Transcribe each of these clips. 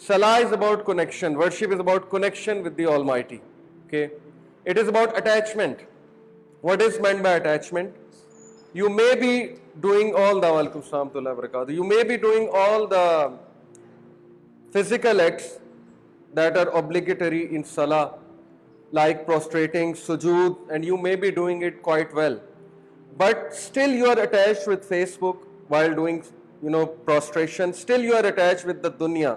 Salah is about connection. Worship is about connection with the Almighty. Okay, it is about attachment. What is meant by attachment? You may be doing all the you may be doing all the physical acts that are obligatory in Salah, like prostrating, sujood, and you may be doing it quite well. But still you are attached with Facebook while doing, prostration. Still you are attached with the dunya.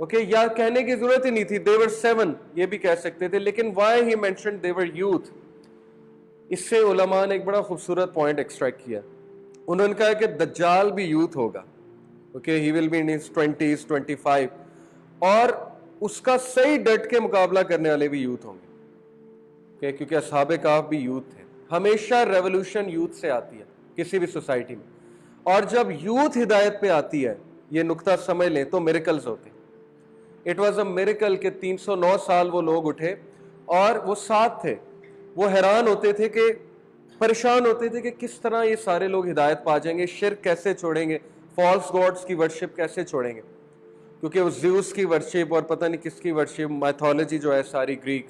Okay یا کہنے کی ضرورت ہی نہیں تھی, they were 7 یہ بھی کہہ سکتے تھے, لیکن why he mentioned they were youth, اس سے علماء نے ایک بڑا خوبصورت پوائنٹ ایکسٹریکٹ کیا. انہوں نے کہا کہ دجال بھی یوتھ ہوگا, okay he will be in his 20s 25, اور اس کا صحیح ڈٹ کے مقابلہ کرنے والے بھی یوتھ ہوں گے, کیونکہ اصحاب کہف بھی یوتھ تھے. ہمیشہ ریولوشن یوتھ سے آتی ہے کسی بھی سوسائٹی میں, اور جب یوتھ ہدایت پہ آتی ہے, یہ نقطہ سمجھ لیں, تو میریکلز ہوتے ہیں. اٹ واز اے میریکل کہ 309 سال وہ لوگ اٹھے اور وہ ساتھ تھے. وہ حیران ہوتے تھے کہ پریشان ہوتے تھے کہ کس طرح یہ سارے لوگ ہدایت پا جائیں گے, شرک کیسے چھوڑیں گے, فالس گاڈز کی ورشپ کیسے چھوڑیں گے, کیونکہ وہ زیوس کی ورشپ اور پتہ نہیں کس کی ورشپ, مائتھولوجی جو ہے ساری گریک,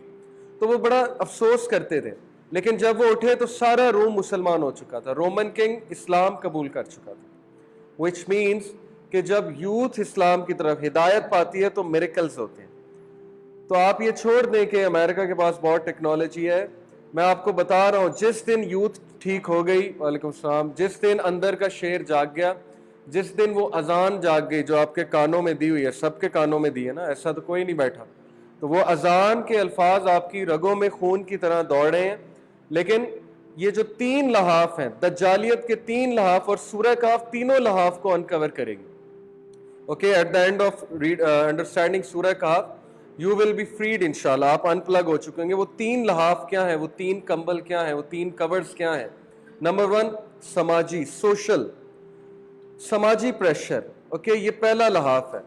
تو وہ بڑا افسوس کرتے تھے. لیکن جب وہ اٹھے تو سارا روم مسلمان ہو چکا تھا, رومن کنگ اسلام قبول کر چکا تھا, which means کہ جب یوتھ اسلام کی طرف ہدایت پاتی ہے تو میریکلز ہوتے ہیں. تو آپ یہ چھوڑ دیں کہ امریکہ کے پاس بہت ٹیکنالوجی ہے, میں آپ کو بتا رہا ہوں جس دن یوتھ ٹھیک ہو گئی, وعلیکم السلام, جس دن اندر کا شیر جاگ گیا, جس دن وہ اذان جاگ گئی جو آپ کے کانوں میں دی ہوئی ہے, سب کے کانوں میں دی ہے نا, ایسا تو کوئی نہیں بیٹھا, تو وہ اذان کے الفاظ آپ کی رگوں میں خون کی طرح دوڑ رہے ہیں. لیکن یہ جو 3 لحاف ہیں, دجالیت کے 3 لحاف, اور سورہ کہف تینوں لحاف کو انکور کرے گی. Okay, at the end of understanding Surah Kahf you will be Fred انشاءاللہ, آپ ان پلگ ہو چکیں گے. وہ 3 لحاف کیا ہیں, وہ 3 کمبل کیا ہیں, وہ 3 کورز کیا ہیں. نمبر 1 سماجی, سوشل, سماجی پریشر. اوکے, یہ پہلا لحاف ہے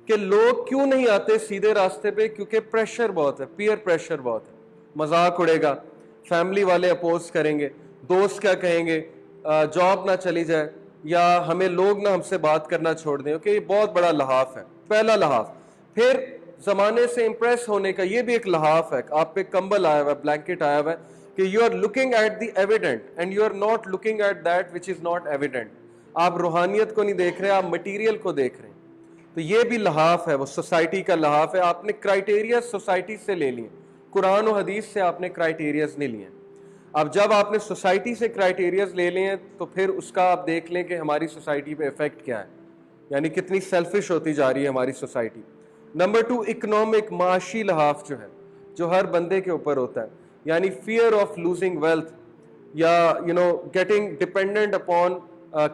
کہ لوگ کیوں نہیں آتے سیدھے راستے پہ, کیونکہ پریشر بہت ہے, پیئر پریشر بہت ہے, مذاق اڑے گا, فیملی والے اپوز کریں گے, دوست کیا کہیں گے, جاب نہ چلی جائے, یا ہمیں لوگ نہ ہم سے بات کرنا چھوڑ دیں. اوکے, یہ بہت بڑا لحاف ہے, پہلا لحاف. پھر زمانے سے امپریس ہونے کا یہ بھی ایک لحاف ہے, آپ پہ کمبل آیا ہوا ہے, بلینکٹ آیا ہوا ہے, کہ you are looking at the evident and you are not looking at that which is not evident. آپ روحانیت کو نہیں دیکھ رہے, آپ مٹیریل کو دیکھ رہے ہیں. تو یہ بھی لحاف ہے, وہ سوسائٹی کا لحاف ہے. آپ نے کرائٹیریا سوسائٹی سے لے لیے, قرآن و حدیث سے آپ نے کرائٹیریاز نہیں لیے. اب جب آپ نے سوسائٹی سے کرائٹیریاز لے لیے تو پھر اس کا آپ دیکھ لیں کہ ہماری سوسائٹی پہ افیکٹ کیا ہے, یعنی کتنی سیلفش ہوتی جا رہی ہے ہماری سوسائٹی. نمبر 2 اکنامک, معاشی لحاف جو ہے, جو ہر بندے کے اوپر ہوتا ہے, یعنی فیئر آف لوزنگ ویلتھ, یا getting dependent upon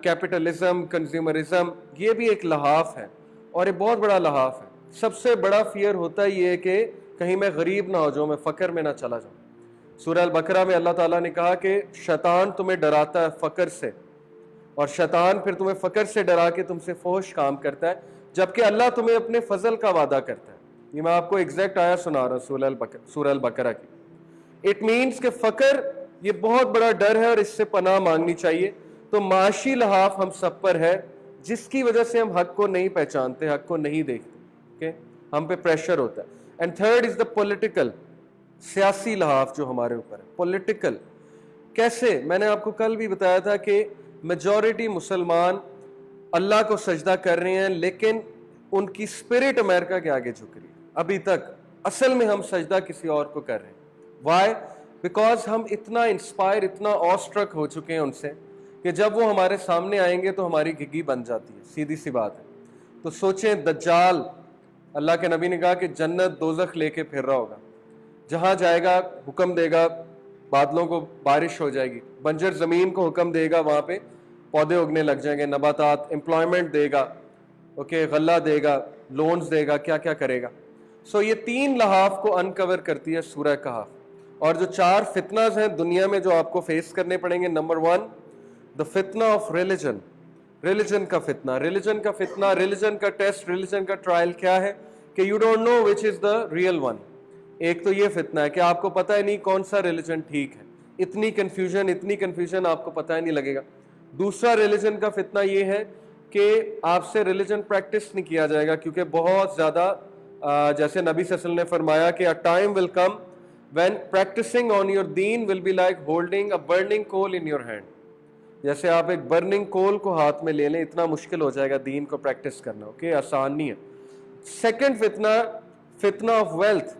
capitalism, consumerism. یہ بھی ایک لحاف ہے اور یہ بہت بڑا لحاف ہے. سب سے بڑا فیئر ہوتا ہے یہ کہ کہیں میں غریب نہ ہو جاؤں, میں فقر میں نہ چلا جاؤں. سورہ البقرہ میں اللہ تعالیٰ نے کہا کہ شیطان تمہیں ڈراتا ہے فقر سے, اور شیطان پھر تمہیں فقر سے ڈرا کے تم سے فحش کام کرتا ہے, جبکہ اللہ تمہیں اپنے فضل کا وعدہ کرتا ہے. یہ میں آپ کو ایگزیکٹ آیا سنا رہا ہوں سورہ البقرہ کی. اٹ مینس کہ فقر یہ بہت بڑا ڈر ہے اور اس سے پناہ مانگنی چاہیے. تو معاشی لحاف ہم سب پر ہے, جس کی وجہ سے ہم حق کو نہیں پہچانتے, حق کو نہیں دیکھتے. اوکے, ہم پہ پریشر ہوتا ہے. And third is the political, سیاسی لحاف جو ہمارے اوپر ہے. پولیٹیکل کیسے, میں نے آپ کو کل بھی بتایا تھا کہ میجورٹی مسلمان اللہ کو سجدہ کر رہے ہیں, لیکن ان کی اسپرٹ امریکہ کے آگے جھک رہی ہے ابھی تک. اصل میں ہم سجدہ کسی اور کو کر رہے ہیں. وائی؟ بیکاز ہم اتنا انسپائر, اتنا آسٹرک ہو چکے ہیں ان سے کہ جب وہ ہمارے سامنے آئیں گے تو ہماری گھگی بن جاتی ہے, سیدھی سی بات ہے. تو سوچیں, دجال, اللہ کے نبی نے کہا کہ جنت دوزخ لے کے پھر رہا ہوگا, جہاں جائے گا حکم دے گا بادلوں کو بارش ہو جائے گی, بنجر زمین کو حکم دے گا وہاں پہ پودے اگنے لگ جائیں گے, نباتات, امپلائمنٹ دے گا, اوکے, غلہ دے گا, لونز دے گا, کیا کیا کرے گا. سو یہ 3 لحاف کو انکور کرتی ہے سورہ کہف. اور جو 4 فتناز ہیں دنیا میں جو آپ کو فیس کرنے پڑیں گے, نمبر 1 دا فتنہ آف ریلیجن, ریلیجن کا فتنہ, ریلیجن کا فتنہ, ریلیجن کا ٹیسٹ, ریلیجن کا ٹرائل کیا ہے کہ you don't know which is the real one. ایک تو یہ فتنہ ہے کہ آپ کو پتہ ہی نہیں کون سا ریلیجن ٹھیک ہے, اتنی کنفیوژن آپ کو پتہ ہی نہیں لگے گا. دوسرا ریلیجن کا فتنہ یہ ہے کہ آپ سے ریلیجن پریکٹس نہیں کیا جائے گا, کیونکہ بہت زیادہ جیسے نبی صلی اللہ علیہ وسلم نے فرمایا کہ a time will come when practicing on your deen will be like holding a burning coal in your hand. جیسے آپ ایک برننگ کول کو ہاتھ میں لے لیں, اتنا مشکل ہو جائے گا دین کو پریکٹس کرنا. اوکے, آسان نہیں ہے. سیکنڈ فتنہ, فتنہ آف ویلتھ,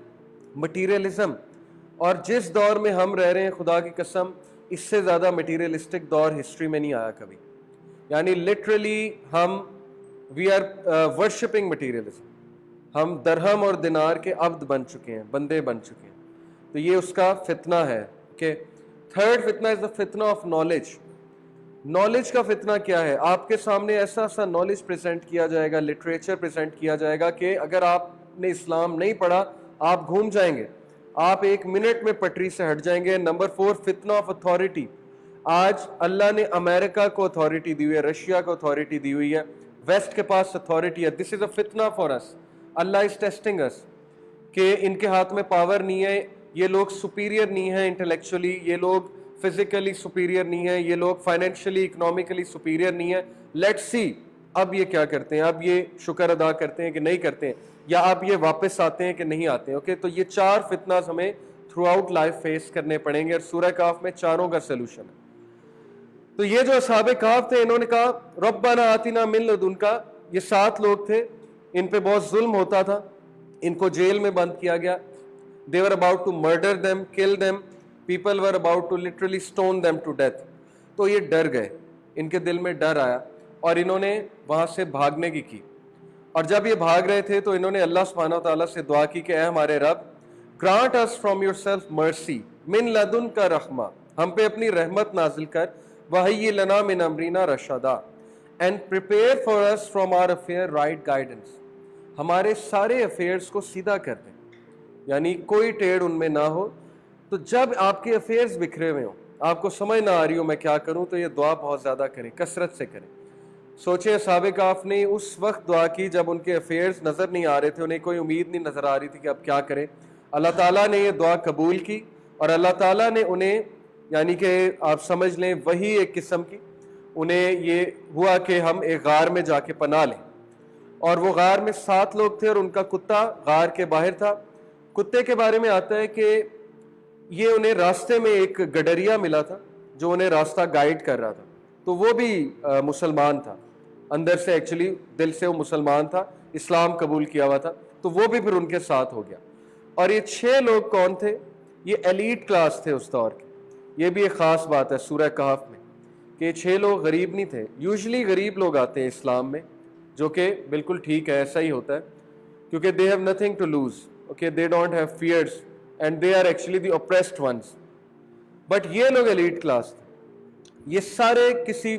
مٹیریلزم. اور جس دور میں ہم رہ رہے ہیں, خدا کی قسم اس سے زیادہ مٹیریلسٹک دور ہسٹری میں نہیں آیا کبھی. یعنی لٹرلی ہم وی آر ورشپنگ مٹیریلزم. ہم درہم اور دینار کے عبد بن چکے ہیں, بندے بن چکے ہیں. تو یہ اس کا فتنہ ہے. کہ تھرڈ فتنہ از دا فتنہ آف نالج. نالج کا فتنہ کیا ہے؟ آپ کے سامنے ایسا ایسا نالج پریزنٹ کیا جائے گا, لٹریچر پریزنٹ کیا جائے گا کہ اگر آپ نے اسلام نہیں پڑھا آپ گھوم جائیں گے, آپ ایک منٹ میں پٹری سے ہٹ جائیں گے. نمبر 4, فتنہ آف اتھارٹی. آج اللہ نے امریکہ کو اتھارٹی دی ہوئی ہے, رشیا کو اتھارٹی دی ہوئی ہے, ویسٹ کے پاس اتھارٹی ہے. دس از اے فتنہ for us. Allah is testing اس کہ ان کے ہاتھ میں پاور نہیں ہے, یہ لوگ سپیریئر نہیں ہیں انٹلیکچولی, یہ لوگ فزیکلی سپیریئر نہیں ہیں, یہ لوگ فائنینشلی اکنامکلی سپیریئر نہیں ہیں. لیٹ سی اب یہ کیا کرتے ہیں, اب یہ شکر ادا کرتے ہیں کہ نہیں کرتے ہیں, یا اب یہ واپس آتے ہیں کہ نہیں آتے ہیں. اوکے, تو یہ 4 فتنہ ہمیں تھرو آؤٹ لائف فیس کرنے پڑیں گے, اور سورہ کہف میں چاروں کا سلوشن ہے. تو یہ جو اصحاب کہف تھے, انہوں نے کہا ربنا آتنا من لدنک. یہ 7 لوگ تھے, ان پہ بہت ظلم ہوتا تھا, ان کو جیل میں بند کیا گیا. They were about to murder them, kill them. People were about to literally stone them to death. تو یہ ڈر گئے, ان کے دل میں ڈر آیا اور انہوں نے وہاں سے بھاگنے کی. اور جب یہ بھاگ رہے تھے تو انہوں نے اللہ سبحانہ و تعالیٰ سے دعا کی کہ اے ہمارے رب, grant us from yourself mercy, من لدنک رحمہ, ہم پہ اپنی رحمت نازل کر, وہی لنا من امرنا رشدا, and prepare for us from our affair right guidance. ہمارے سارے افیئرس کو سیدھا کر دیں, یعنی کوئی ٹیڑھ ان میں نہ ہو. تو جب آپ کے افیئرز بکھرے ہوئے ہوں, آپ کو سمجھ نہ آ رہی ہو میں کیا کروں, تو یہ دعا بہت زیادہ کریں, کثرت سے کریں. سوچیں اصحاب کہف نے اس وقت دعا کی جب ان کے افیئرز نظر نہیں آ رہے تھے, انہیں کوئی امید نہیں نظر آ رہی تھی کہ اب کیا کریں. اللہ تعالیٰ نے یہ دعا قبول کی, اور اللہ تعالیٰ نے انہیں, یعنی کہ آپ سمجھ لیں وہی ایک قسم کی, انہیں یہ ہوا کہ ہم ایک غار میں جا کے پناہ لیں. اور وہ غار میں 7 لوگ تھے, اور ان کا کتا غار کے باہر تھا. کتے کے بارے میں آتا ہے کہ یہ انہیں راستے میں ایک گڈریا ملا تھا جو انہیں راستہ گائیڈ کر رہا تھا. تو وہ بھی مسلمان تھا, اندر سے ایکچولی دل سے وہ مسلمان تھا, اسلام قبول کیا ہوا تھا, تو وہ بھی پھر ان کے ساتھ ہو گیا. اور یہ 6 لوگ کون تھے؟ یہ ایلیٹ کلاس تھے اس دور کے. یہ بھی ایک خاص بات ہے سورہ کہف میں کہ یہ 6 لوگ غریب نہیں تھے. یوزلی غریب لوگ آتے ہیں اسلام میں, جو کہ بالکل ٹھیک ہے, ایسا ہی ہوتا ہے, کیونکہ they have nothing to lose. Okay, they don't have fears and they are actually the oppressed ones. But یہ لوگ ایلیٹ کلاس تھے. یہ سارے کسی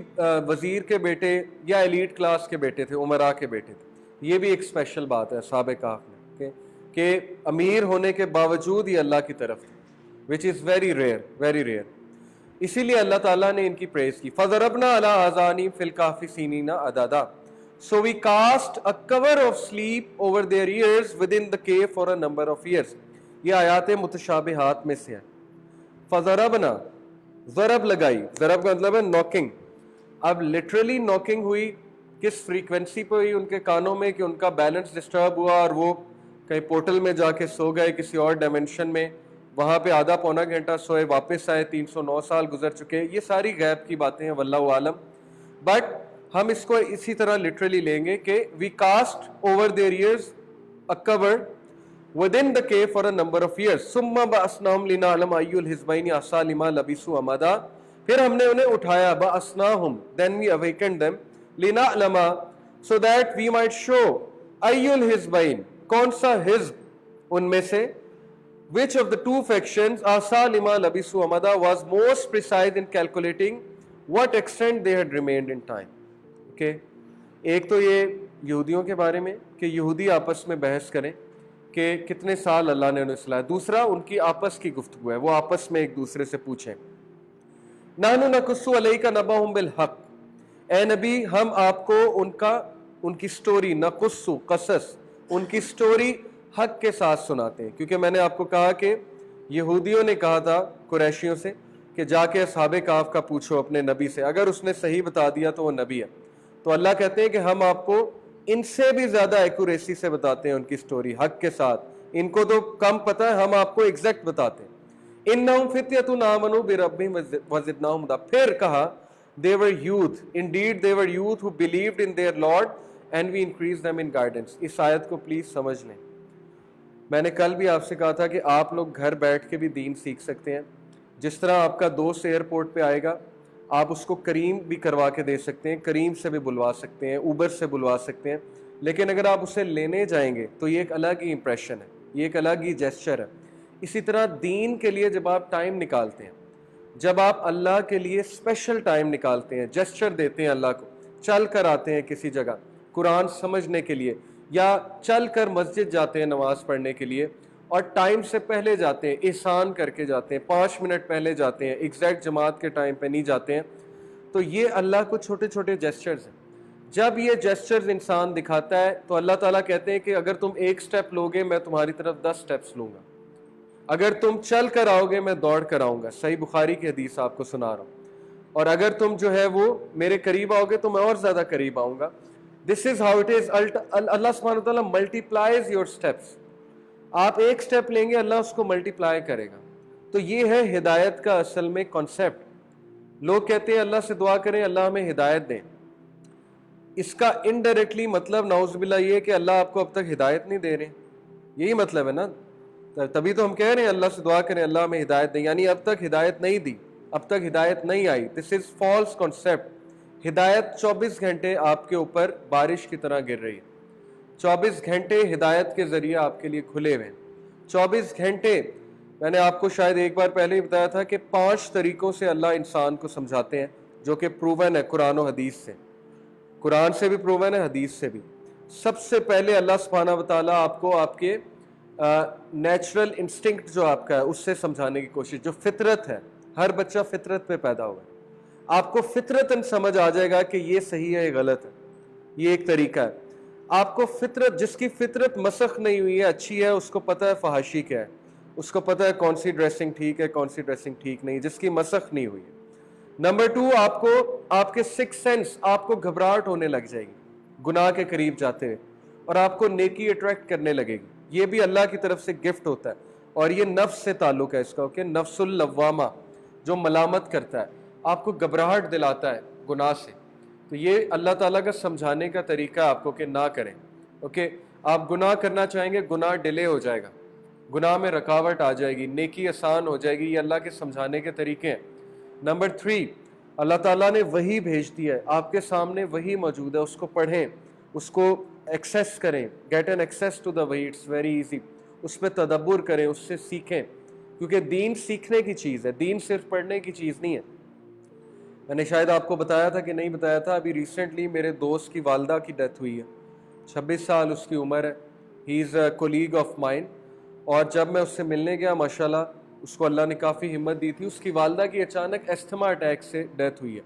وزیر کے بیٹے یا ایلیٹ کلاس کے بیٹے تھے, امراء کے بیٹے تھے. یہ بھی ایک اسپیشل بات ہے اصحاب کہف میں کہ امیر ہونے کے باوجود یہ اللہ کی طرف تھے, which is very rare, very rare. اسی لیے اللہ تعالیٰ نے ان کی پریز کی. فَضَرَبْنَا عَلَىٰ آذَانِهِمْ فِي الْكَهْفِ سِنِينَ عَدَدًا. So we cast a cover of sleep over their ears within the cave for a number of years. یہ آیات متشابہات میں سے ہے. فَضَرَبْنَا, ضرب لگائی, ضرب کا مطلب ہے ناکنگ. اب لٹرلی ناکنگ ہوئی, کس فریکوینسی پہ ہوئی ان کے کانوں میں کہ ان کا بیلنس ڈسٹرب ہوا اور وہ کہیں پورٹل میں جا کے سو گئے کسی اور ڈائمینشن میں, وہاں پہ آدھا پونا گھنٹہ سوئے, واپس آئے, 309 سال گزر چکے. یہ ساری غیب کی باتیں ہیں, واللہ عالم. بٹ ہم اس کو اسی طرح لٹرلی لیں گے کہ we cast over their ears a cover within the cave for a number of years. ثم بأسناهم لنعلم أي الحزبين أحصى لما لبثوا أمدا. پھر ہم نے انہیں اٹھایا, بأسناهم, then we awakened them, لنعلم, so that we might show أي الحزبين, کون سا حزب ان میں سے, which of the two factions أحصى لما لبثوا أمدا was most precise in calculating what extent they had remained in time. ایک تو یہ یہودیوں کے بارے میں کہ یہودی آپس میں بحث کریں کہ کتنے سال اللہ نے انہیں سلایا. دوسرا ان کی آپس کی گفتگو ہے, وہ آپس میں ایک دوسرے سے پوچھیں. نحن نقص علیک نبأہم بالحق, اے نبی ہم آپ کو ان کی سٹوری, نقص قصص, ان کی سٹوری حق کے ساتھ سناتے ہیں. کیونکہ میں نے آپ کو کہا کہ یہودیوں نے کہا تھا قریشیوں سے کہ جا کے اصحاب کہف کا پوچھو اپنے نبی سے, اگر اس نے صحیح بتا دیا تو وہ نبی ہے. تو اللہ کہتے ہیں کہ ہم آپ کو ان سے بھی زیادہ ایکوریسی سے بتاتے ہیں ان کی سٹوری حق کے ساتھ. ان کو تو کم پتہ ہے, ہم آپ کو ایگزیکٹ بتاتے ہیں. انہم فتیۃ آمنوا بربہم وزدناہم ہدی. پھر کہا they were youth, indeed they were youth who believed in their Lord and we increased them in guidance. اس آیت کو پلیز سمجھ لیں. میں نے کل بھی آپ سے کہا تھا کہ آپ لوگ گھر بیٹھ کے بھی دین سیکھ سکتے ہیں. جس طرح آپ کا دوست ایئرپورٹ پہ آئے گا, آپ اس کو کریم بھی کروا کے دے سکتے ہیں, کریم سے بھی بلوا سکتے ہیں, اوبر سے بلوا سکتے ہیں. لیکن اگر آپ اسے لینے جائیں گے تو یہ ایک الگ ہی امپریشن ہے, یہ ایک الگ ہی جیسچر ہے. اسی طرح دین کے لیے جب آپ ٹائم نکالتے ہیں, جب آپ اللہ کے لیے اسپیشل ٹائم نکالتے ہیں, جیسچر دیتے ہیں اللہ کو, چل کر آتے ہیں کسی جگہ قرآن سمجھنے کے لیے, یا چل کر مسجد جاتے ہیں نماز پڑھنے کے لیے, اور ٹائم سے پہلے جاتے ہیں, احسان کر کے جاتے ہیں, 5 منٹ پہلے جاتے ہیں, ایگزیکٹ جماعت کے ٹائم پہ نہیں جاتے ہیں, تو یہ اللہ کو چھوٹے چھوٹے جیسچرز ہیں. جب یہ جیسچرز انسان دکھاتا ہے تو اللہ تعالیٰ کہتے ہیں کہ اگر تم ایک سٹیپ لوگے میں تمہاری طرف 10 سٹیپس لوں گا, اگر تم چل کر آؤ گے میں دوڑ کر آؤں گا. صحیح بخاری کی حدیث آپ کو سنا رہا ہوں. اور اگر تم جو ہے وہ میرے قریب آؤ گے تو میں اور زیادہ قریب آؤں گا. دس از ہاؤ اٹ از. اللہ سبحانہ و تعالیٰ ملٹی پلائز یور اسٹیپس. آپ ایک سٹیپ لیں گے اللہ اس کو ملٹی پلائی کرے گا. تو یہ ہے ہدایت کا اصل میں کانسیپٹ. لوگ کہتے ہیں اللہ سے دعا کریں اللہ ہمیں ہدایت دیں, اس کا انڈائریکٹلی مطلب نعوذ باللہ یہ ہے کہ اللہ آپ کو اب تک ہدایت نہیں دے رہے, یہی مطلب ہے نا. تبھی تو ہم کہہ رہے ہیں اللہ سے دعا کریں اللہ ہمیں ہدایت دیں, یعنی اب تک ہدایت نہیں دی, اب تک ہدایت نہیں آئی. دس از فالس کانسیپٹ. ہدایت 24 گھنٹے آپ کے اوپر بارش کی طرح گر رہی ہے. 24 گھنٹے ہدایت کے ذریعے آپ کے لیے کھلے ہوئے ہیں. 24 گھنٹے. میں نے آپ کو شاید ایک بار پہلے ہی بتایا تھا کہ 5 طریقوں سے اللہ انسان کو سمجھاتے ہیں, جو کہ پروون ہے قرآن و حدیث سے. قرآن سے بھی پروون ہے, حدیث سے بھی. سب سے پہلے اللہ سبحانہ و تعالیٰ آپ کو آپ کے نیچرل انسٹنکٹ جو آپ کا ہے اس سے سمجھانے کی کوشش, جو فطرت ہے, ہر بچہ فطرت پہ پیدا ہوا ہے, آپ کو فطرتاً سمجھ آ جائے گا کہ یہ صحیح ہے یہ غلط ہے. یہ ایک طریقہ ہے. آپ کو فطرت, جس کی فطرت مسخ نہیں ہوئی ہے اچھی ہے, اس کو پتہ ہے فحاشی کیا ہے, اس کو پتہ ہے کون سی ڈریسنگ ٹھیک ہے کون سی ڈریسنگ ٹھیک نہیں, جس کی مسخ نہیں ہوئی ہے. نمبر 2, آپ کو آپ کے 6 سینس, آپ کو گھبراہٹ ہونے لگ جائے گی گناہ کے قریب جاتے ہوئے, اور آپ کو نیکی اٹریکٹ کرنے لگے گی. یہ بھی اللہ کی طرف سے گفٹ ہوتا ہے, اور یہ نفس سے تعلق ہے اس کا, کہ نفس اللوامہ جو ملامت کرتا ہے, آپ کو گھبراہٹ دلاتا ہے گناہ سے. تو یہ اللہ تعالیٰ کا سمجھانے کا طریقہ آپ کو کہ نہ کریں. اوکے, آپ گناہ کرنا چاہیں گے, گناہ ڈیلے ہو جائے گا, گناہ میں رکاوٹ آ جائے گی, نیکی آسان ہو جائے گی. یہ اللہ کے سمجھانے کے طریقے ہیں. نمبر 3, اللہ تعالیٰ نے وحی بھیج دی ہے, آپ کے سامنے وحی موجود ہے, اس کو پڑھیں, اس کو ایکسیس کریں. Get an access to the وحی, اٹس ویری ایزی. اس پہ تدبر کریں, اس سے سیکھیں, کیونکہ دین سیکھنے کی چیز ہے, دین صرف پڑھنے کی چیز نہیں ہے. میں نے شاید آپ کو بتایا تھا کہ نہیں بتایا تھا, ابھی ریسنٹلی میرے دوست کی والدہ کی ڈیتھ ہوئی ہے. 26 سال اس کی عمر ہے. ہی از اے کولیگ آف مائن. اور جب میں اس سے ملنے گیا, ماشاءاللہ اس کو اللہ نے کافی ہمت دی تھی. اس کی والدہ کی اچانک ایستھما اٹیک سے ڈیتھ ہوئی ہے.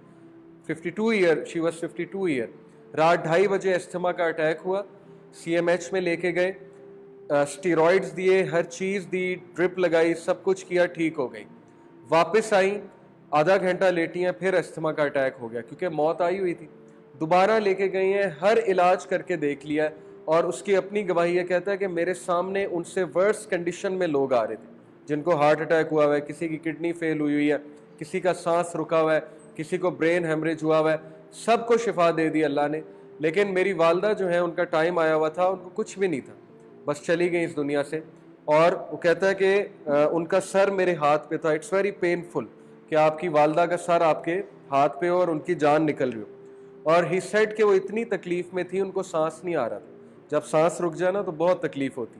52 ایئر, شی واز 52 ایئر. رات 2:30 بجے ایستھما کا اٹیک ہوا. سی ایم ایچ میں لے کے گئے, اسٹیرائڈز دیے, ہر چیز دی, ڈرپ لگائی, سب کچھ کیا, ٹھیک ہو گئی. واپس آئیں, آدھا گھنٹہ لیٹی ہیں, پھر ایستھما کا اٹیک ہو گیا, کیونکہ موت آئی ہوئی تھی. دوبارہ لے کے گئی ہیں, ہر علاج کر کے دیکھ لیا, اور اس کی اپنی گواہی یہ کہتا ہے کہ میرے سامنے ان سے ورس کنڈیشن میں لوگ آ رہے تھے, جن کو ہارٹ اٹیک ہوا ہوا ہے, کسی کی کڈنی فیل ہوئی ہوئی ہے, کسی کا سانس رکا ہوا ہے, کسی کو برین ہیمریج ہوا ہوا ہے. سب کو شفا دے دی اللہ نے. لیکن میری والدہ جو ہے, ان کا ٹائم آیا ہوا تھا, ان کو کچھ بھی نہیں تھا, بس چلی گئی اس دنیا سے. اور وہ کہتا ہے کہ ان کا سر میرے ہاتھ پہ تھا. اٹس ویری پینفل کہ آپ کی والدہ کا سر آپ کے ہاتھ پہ ہو اور ان کی جان نکل رہی ہو. اور ہی سیڈ کہ وہ اتنی تکلیف میں تھی, ان کو سانس نہیں آ رہا تھا. جب سانس رک جائے نا تو بہت تکلیف ہوتی,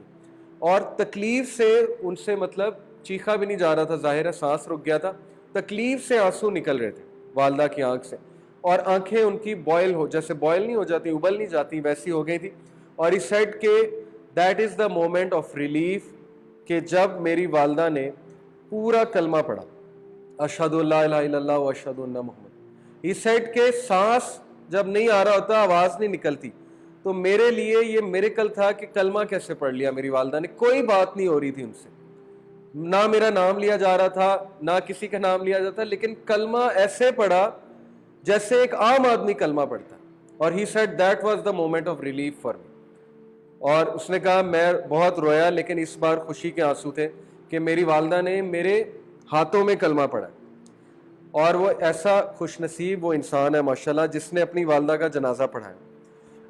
اور تکلیف سے ان سے مطلب چیخا بھی نہیں جا رہا تھا, ظاہر ہے سانس رک گیا تھا, تکلیف سے آنسو نکل رہے تھے والدہ کی آنکھ سے, اور آنکھیں ان کی بوائل ہو, جیسے بوائل نہیں ہو جاتی, ابل نہیں جاتی, ویسی ہو گئی تھی. اور ہی سیڈ کہ that is the moment of relief, کہ جب میری والدہ نے پورا کلمہ پڑھا, اشہد لا الہ الا اللہ و اشہد ان محمد. ہی سیڈ کہ سانس جب نہیں آ رہا ہوتا, آواز نہیں نکلتی, تو میرے لیے یہ میریکل تھا کہ کلمہ کیسے پڑھ لیا میری والدہ نے. کوئی بات نہیں ہو رہی تھی ان سے, نہ میرا نام لیا جا رہا تھا, نہ کسی کا نام لیا جاتا, لیکن کلمہ ایسے پڑھا جیسے ایک عام آدمی کلمہ پڑھتا. اور he said that was the moment of relief for me. اور اس نے کہا میں بہت رویا, لیکن اس بار خوشی کے آنسو تھے کہ میری والدہ نے میرے ہاتھوں میں کلمہ پڑھا. اور وہ ایسا خوش نصیب وہ انسان ہے ماشاءاللہ جس نے اپنی والدہ کا جنازہ پڑھایا.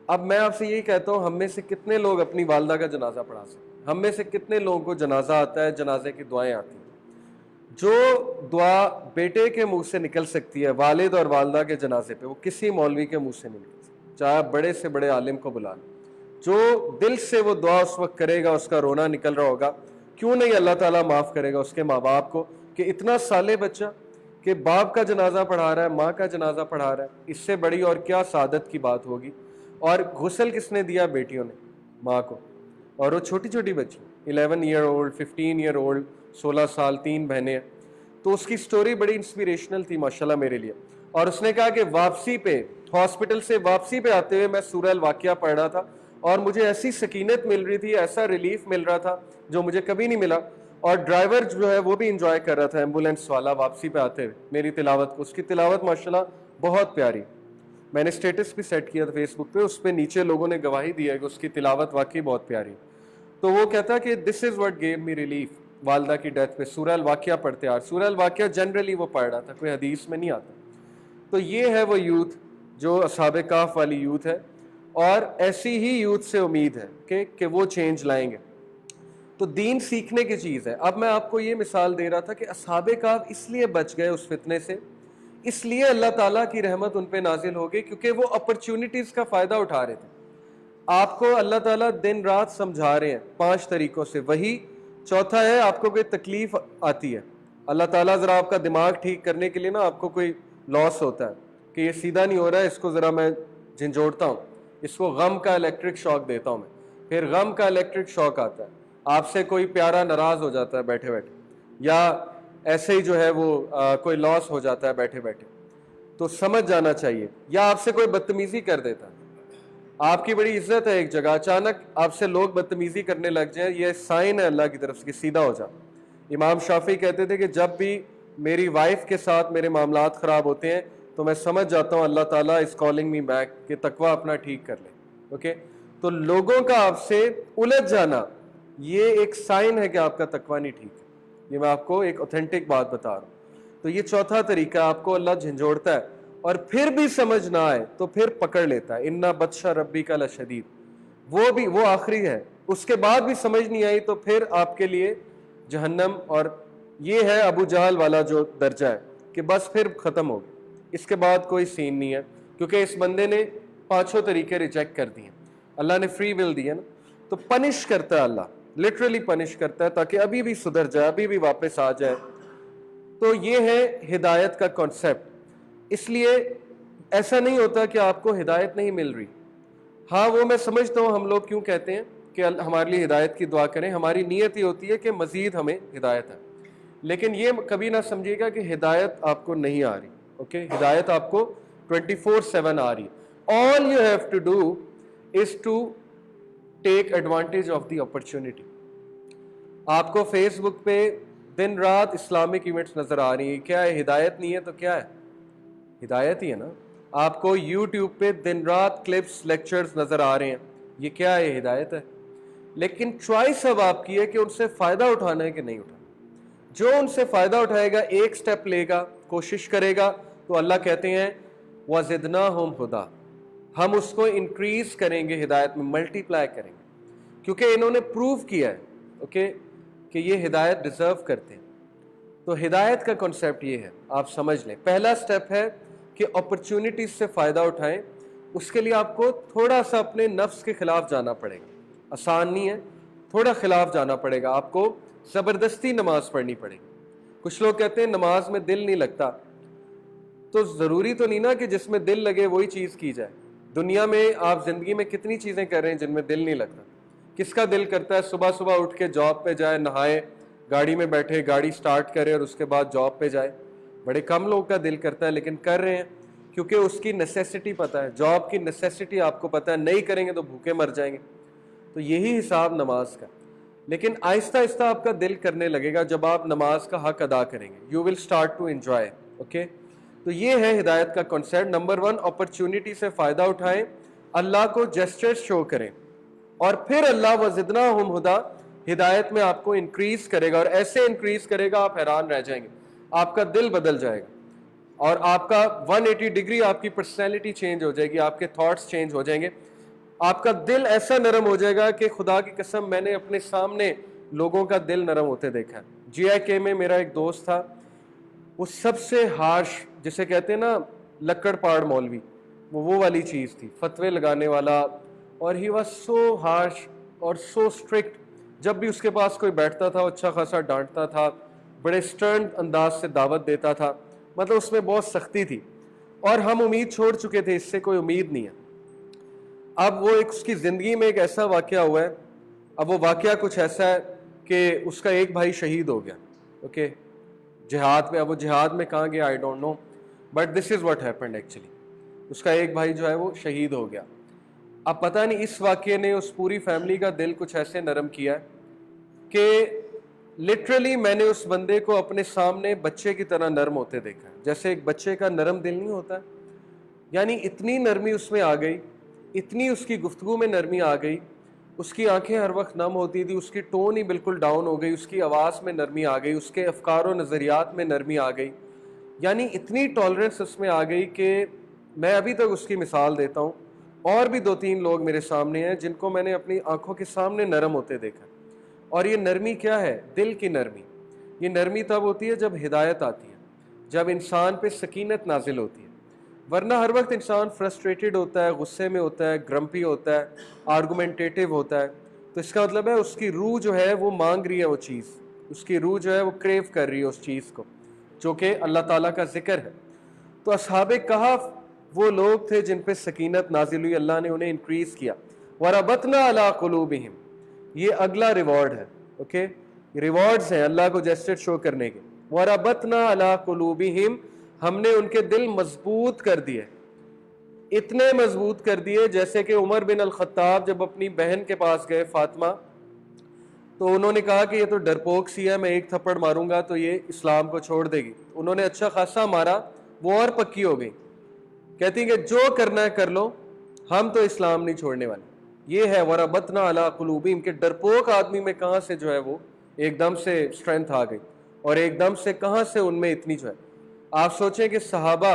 اب میں آپ سے یہی کہتا ہوں, ہم میں سے کتنے لوگ اپنی والدہ کا جنازہ پڑھا سکتے ہیں؟ ہم میں سے کتنے لوگوں کو جنازہ آتا ہے, جنازے کی دعائیں آتی ہیں؟ جو دعا بیٹے کے منہ سے نکل سکتی ہے والد اور والدہ کے جنازے پہ, وہ کسی مولوی کے منہ سے نہیں نکل سکتی, چاہے آپ بڑے سے بڑے عالم کو بلا لیں. جو دل سے وہ دعا اس وقت کرے گا اس کا رونا نکل رہا ہوگا. کیوں نہیں اللہ تعالیٰ معاف کرے گا اس کے ماں باپ کو کہ اتنا صالح بچہ کہ باپ کا جنازہ پڑھا رہا ہے, ماں کا جنازہ پڑھا رہا ہے, اس سے بڑی اور کیا سعادت کی بات ہوگی. اور غسل کس نے دیا؟ بیٹیوں نے, ماں کو. اور وہ چھوٹی چھوٹی بچی 11 ایئر اولڈ, 15 ایئر اولڈ, 16 سال, 3 بہنیں. تو اس کی سٹوری بڑی انسپیریشنل تھی ماشاءاللہ میرے لیے. اور اس نے کہا کہ واپسی پہ, ہاسپٹل سے واپسی پہ آتے ہوئے میں سورہ الواقعہ پڑھ رہا تھا اور مجھے ایسی سکینت مل رہی تھی, ایسا ریلیف مل رہا تھا جو مجھے کبھی نہیں ملا. اور ڈرائیور جو ہے وہ بھی انجوائے کر رہا تھا, ایمبولینس والا, واپسی پہ آتے ہوئے میری تلاوت کو. اس کی تلاوت ماشاءاللہ بہت پیاری. میں نے اسٹیٹس بھی سیٹ کیا تھا فیس بک پہ, اس پہ نیچے لوگوں نے گواہی دی ہے کہ اس کی تلاوت واقعی بہت پیاری. تو وہ کہتا کہ this is what give me relief. والدہ کی ڈیتھ پہ سورہ الواقعہ پڑھتے آ, سورہ الواقعہ جنرلی وہ پڑھ رہا تھا, کوئی حدیث میں نہیں آتا. تو یہ ہے وہ یوتھ جو اصحاب کہف والی یوتھ ہے, اور ایسی ہی یوتھ سے امید ہے کہ وہ چینج لائیں گے. تو دین سیکھنے کی چیز ہے. اب میں آپ کو یہ مثال دے رہا تھا کہ اصحاب کہف اس لیے بچ گئے اس فتنے سے, اس لیے اللہ تعالیٰ کی رحمت ان پہ نازل ہو گئی کیونکہ وہ اپرچونٹیز کا فائدہ اٹھا رہے تھے. آپ کو اللہ تعالیٰ دن رات سمجھا رہے ہیں 5 طریقوں سے. وہی چوتھا ہے, آپ کو کوئی تکلیف آتی ہے, اللہ تعالیٰ ذرا آپ کا دماغ ٹھیک کرنے کے لیے نا آپ کو کوئی لاس ہوتا ہے کہ یہ سیدھا نہیں ہو رہا ہے, اس کو ذرا میں جھنجھوڑتا ہوں, اس کو غم کا الیکٹرک شاک دیتا ہوں میں. پھر غم کا الیکٹرک شاک آتا ہے, آپ سے کوئی پیارا ناراض ہو جاتا ہے بیٹھے بیٹھے, یا ایسے ہی جو ہے وہ کوئی لاس ہو جاتا ہے بیٹھے بیٹھے, تو سمجھ جانا چاہیے. یا آپ سے کوئی بدتمیزی کر دیتا ہے, آپ کی بڑی عزت ہے ایک جگہ, اچانک آپ سے لوگ بدتمیزی کرنے لگ جائیں, یہ سائن ہے اللہ کی طرف سے کہ سیدھا ہو جا. امام شافعی کہتے تھے کہ جب بھی میری وائف کے ساتھ میرے معاملات خراب ہوتے ہیں تو میں سمجھ جاتا ہوں اللہ تعالیٰ از کالنگ می بیک, کہ تقویٰ اپنا ٹھیک کر لے. اوکے, تو لوگوں کا آپ سے الجھ جانا یہ ایک سائن ہے کہ آپ کا تقویٰ نہیں ٹھیک ہے. یہ میں آپ کو ایک اوتھینٹک بات بتا رہا ہوں. تو یہ چوتھا طریقہ, آپ کو اللہ جھنجھوڑتا ہے اور پھر بھی سمجھ نہ آئے تو پھر پکڑ لیتا ہے. اِنَّ بَطْشَ رَبِّكَ لَشَدِيدٌ, وہ آخری ہے. اس کے بعد بھی سمجھ نہیں آئی تو پھر آپ کے لیے جہنم. اور یہ ہے ابو جہل والا جو درجہ ہے کہ بس پھر ختم ہو گیا, اس کے بعد کوئی سین نہیں ہے, کیونکہ اس بندے نے 5 طریقے ریجیکٹ کر دیے. اللہ نے فری ول دی ہے نا, تو پنش کرتا ہے اللہ, لٹرلی پنش کرتا ہے تاکہ ابھی بھی سدھر جائے, ابھی بھی واپس آ جائے. تو یہ ہے ہدایت کا کانسیپٹ. اس لیے ایسا نہیں ہوتا کہ آپ کو ہدایت نہیں مل رہی. ہاں وہ میں سمجھتا ہوں ہم لوگ کیوں کہتے ہیں کہ ہمارے لیے ہدایت کی دعا کریں, ہماری نیت یہ ہوتی ہے کہ مزید ہمیں ہدایت ہے. لیکن یہ کبھی نہ سمجھیے گا کہ ہدایت آپ کو نہیں آ رہی. اوکے, ہدایت آپ کو 24/7 آ رہی ہے. All you have to do is to take advantage of the opportunity. آپ کو فیس بک پہ دن رات اسلامک ایونٹس نظر آ رہی ہیں, کیا ہے ہدایت نہیں ہے تو کیا ہے؟ ہدایت ہی ہے نا. آپ کو یوٹیوب پہ دن رات کلپس لیکچرز نظر آ رہے ہیں, یہ کیا ہے؟ ہدایت ہے. لیکن چوائس اب آپ کی ہے کہ ان سے فائدہ اٹھانا ہے کہ نہیں اٹھانا. جو ان سے فائدہ اٹھائے گا, ایک سٹیپ لے گا, کوشش کرے گا, تو اللہ کہتے ہیں وَزِدْنَاهُمْ هُدًى, ہم اس کو انکریز کریں گے ہدایت میں, ملٹی پلائی کریں گے, کیونکہ انہوں نے پروو کیا ہے اوکے کہ یہ ہدایت ڈیزرو کرتے ہیں. تو ہدایت کا کنسیپٹ یہ ہے, آپ سمجھ لیں. پہلا سٹیپ ہے کہ اپرچونٹیز سے فائدہ اٹھائیں. اس کے لیے آپ کو تھوڑا سا اپنے نفس کے خلاف جانا پڑے گا. آسان نہیں ہے, تھوڑا خلاف جانا پڑے گا. آپ کو زبردستی نماز پڑھنی پڑے گی. کچھ لوگ کہتے ہیں نماز میں دل نہیں لگتا, تو ضروری تو نہیں نا کہ جس میں دل لگے وہی چیز کی جائے. دنیا میں آپ زندگی میں کتنی چیزیں کر رہے ہیں جن میں دل نہیں لگتا. کس کا دل کرتا ہے صبح صبح اٹھ کے جاب پہ جائے, نہائے, گاڑی میں بیٹھے, گاڑی سٹارٹ کرے اور اس کے بعد جاب پہ جائے؟ بڑے کم لوگوں کا دل کرتا ہے, لیکن کر رہے ہیں کیونکہ اس کی نیسیسٹی پتہ ہے, جاب کی نیسیسٹی آپ کو پتہ ہے, نہیں کریں گے تو بھوکے مر جائیں گے. تو یہی حساب نماز کا. لیکن آہستہ آہستہ آپ کا دل کرنے لگے گا جب آپ نماز کا حق ادا کریں گے. You will start to enjoy. Okay, تو یہ ہے ہدایت کا کنسیپٹ. نمبر 1, اپرچونٹی سے فائدہ اٹھائیں, اللہ کو جسچر شو کریں, اور پھر اللہ وزدناہم ہدی, ہدایت میں آپ کو انکریز کرے گا. اور ایسے انکریز کرے گا آپ حیران رہ جائیں گے. آپ کا دل بدل جائے گا, اور آپ کا 180 ڈگری آپ کی پرسنالٹی چینج ہو جائے گی, آپ کے تھاٹس چینج ہو جائیں گے. آپ کا دل ایسا نرم ہو جائے گا کہ خدا کی قسم میں نے اپنے سامنے لوگوں کا دل نرم ہوتے دیکھا ہے. GIK میں میرا ایک دوست تھا, وہ سب سے ہارش, جسے کہتے ہیں نا لکڑ پاڑ مولوی, وہ والی چیز تھی, فتوے لگانے والا, اور ہی واز سو ہارش اور سو اسٹرکٹ. جب بھی اس کے پاس کوئی بیٹھتا تھا وہ اچھا خاصا ڈانٹتا تھا, بڑے سٹرن انداز سے دعوت دیتا تھا, مطلب اس میں بہت سختی تھی, اور ہم امید چھوڑ چکے تھے, اس سے کوئی امید نہیں ہے. اب وہ اس کی زندگی میں ایک ایسا واقعہ ہوا ہے, اب وہ واقعہ کچھ ایسا ہے کہ اس کا ایک بھائی شہید ہو گیا, اوکے, جہاد پہ. اب وہ جہاد میں کہاں گیا I don't know, but this is what happened actually. اس کا ایک بھائی جو ہے وہ شہید ہو گیا. اب پتہ نہیں اس واقعے نے اس پوری فیملی کا دل کچھ ایسے نرم کیا کہ لٹرلی میں نے اس بندے کو اپنے سامنے بچے کی طرح نرم ہوتے دیکھا, جیسے ایک بچے کا نرم دل نہیں ہوتا, یعنی اتنی نرمی اس میں آ گئی, اتنی اس کی گفتگو میں نرمی آ گئی, اس کی آنکھیں ہر وقت نم ہوتی تھی, اس کی ٹون ہی بالکل ڈاؤن ہو گئی, اس کی آواز میں نرمی آ گئی, اس کے افکار و نظریات میں نرمی آ گئی, یعنی اتنی ٹالرنس اس میں آ گئی کہ میں ابھی تک اس کی مثال دیتا ہوں. اور بھی 2-3 لوگ میرے سامنے ہیں جن کو میں نے اپنی آنکھوں کے سامنے نرم ہوتے دیکھا. اور یہ نرمی کیا ہے؟ دل کی نرمی. یہ نرمی تب ہوتی ہے جب ہدایت آتی ہے, جب انسان پہ سکینت نازل ہوتی ہے, ورنہ ہر وقت انسان فرسٹریٹڈ ہوتا ہے, غصے میں ہوتا ہے, گرمپی ہوتا ہے, آرگومنٹیٹیو ہوتا ہے. تو اس کا مطلب ہے اس کی روح جو ہے وہ مانگ رہی ہے وہ چیز, اس کی روح جو ہے وہ کریو کر رہی ہے اس چیز کو, جو کہ اللہ تعالیٰ کا ذکر ہے. تو اصحاب کہف وہ لوگ تھے جن پہ سکینت نازل ہوئی, اللہ نے انہیں انکریز کیا. وَرَبَطْنَا عَلَىٰ قُلُوبِهِمْ, یہ اگلا ریوارڈ ہے, اوکے, ریوارڈز ہیں اللہ کو جسٹس شو کرنے کے. وَرَبَطْنَا عَلَىٰ قُلُوبِهِمْ, ہم نے ان کے دل مضبوط کر دیے, اتنے مضبوط کر دیے جیسے کہ عمر بن الخطاب جب اپنی بہن کے پاس گئے فاطمہ, تو انہوں نے کہا کہ یہ تو ڈرپوک سی ہے, میں ایک تھپڑ ماروں گا تو یہ اسلام کو چھوڑ دے گی. انہوں نے اچھا خاصا مارا, وہ اور پکی ہو گئی, کہتی ہیں کہ جو کرنا ہے کر لو, ہم تو اسلام نہیں چھوڑنے والے. یہ ہے وَرَبَطْنَا عَلَىٰ قُلُوبِهِمْ کہ ڈرپوک آدمی میں کہاں سے جو ہے وہ ایک دم سے اسٹرینتھ آ گئی, اور ایک دم سے کہاں سے ان میں اتنی جو ہے. آپ سوچیں کہ صحابہ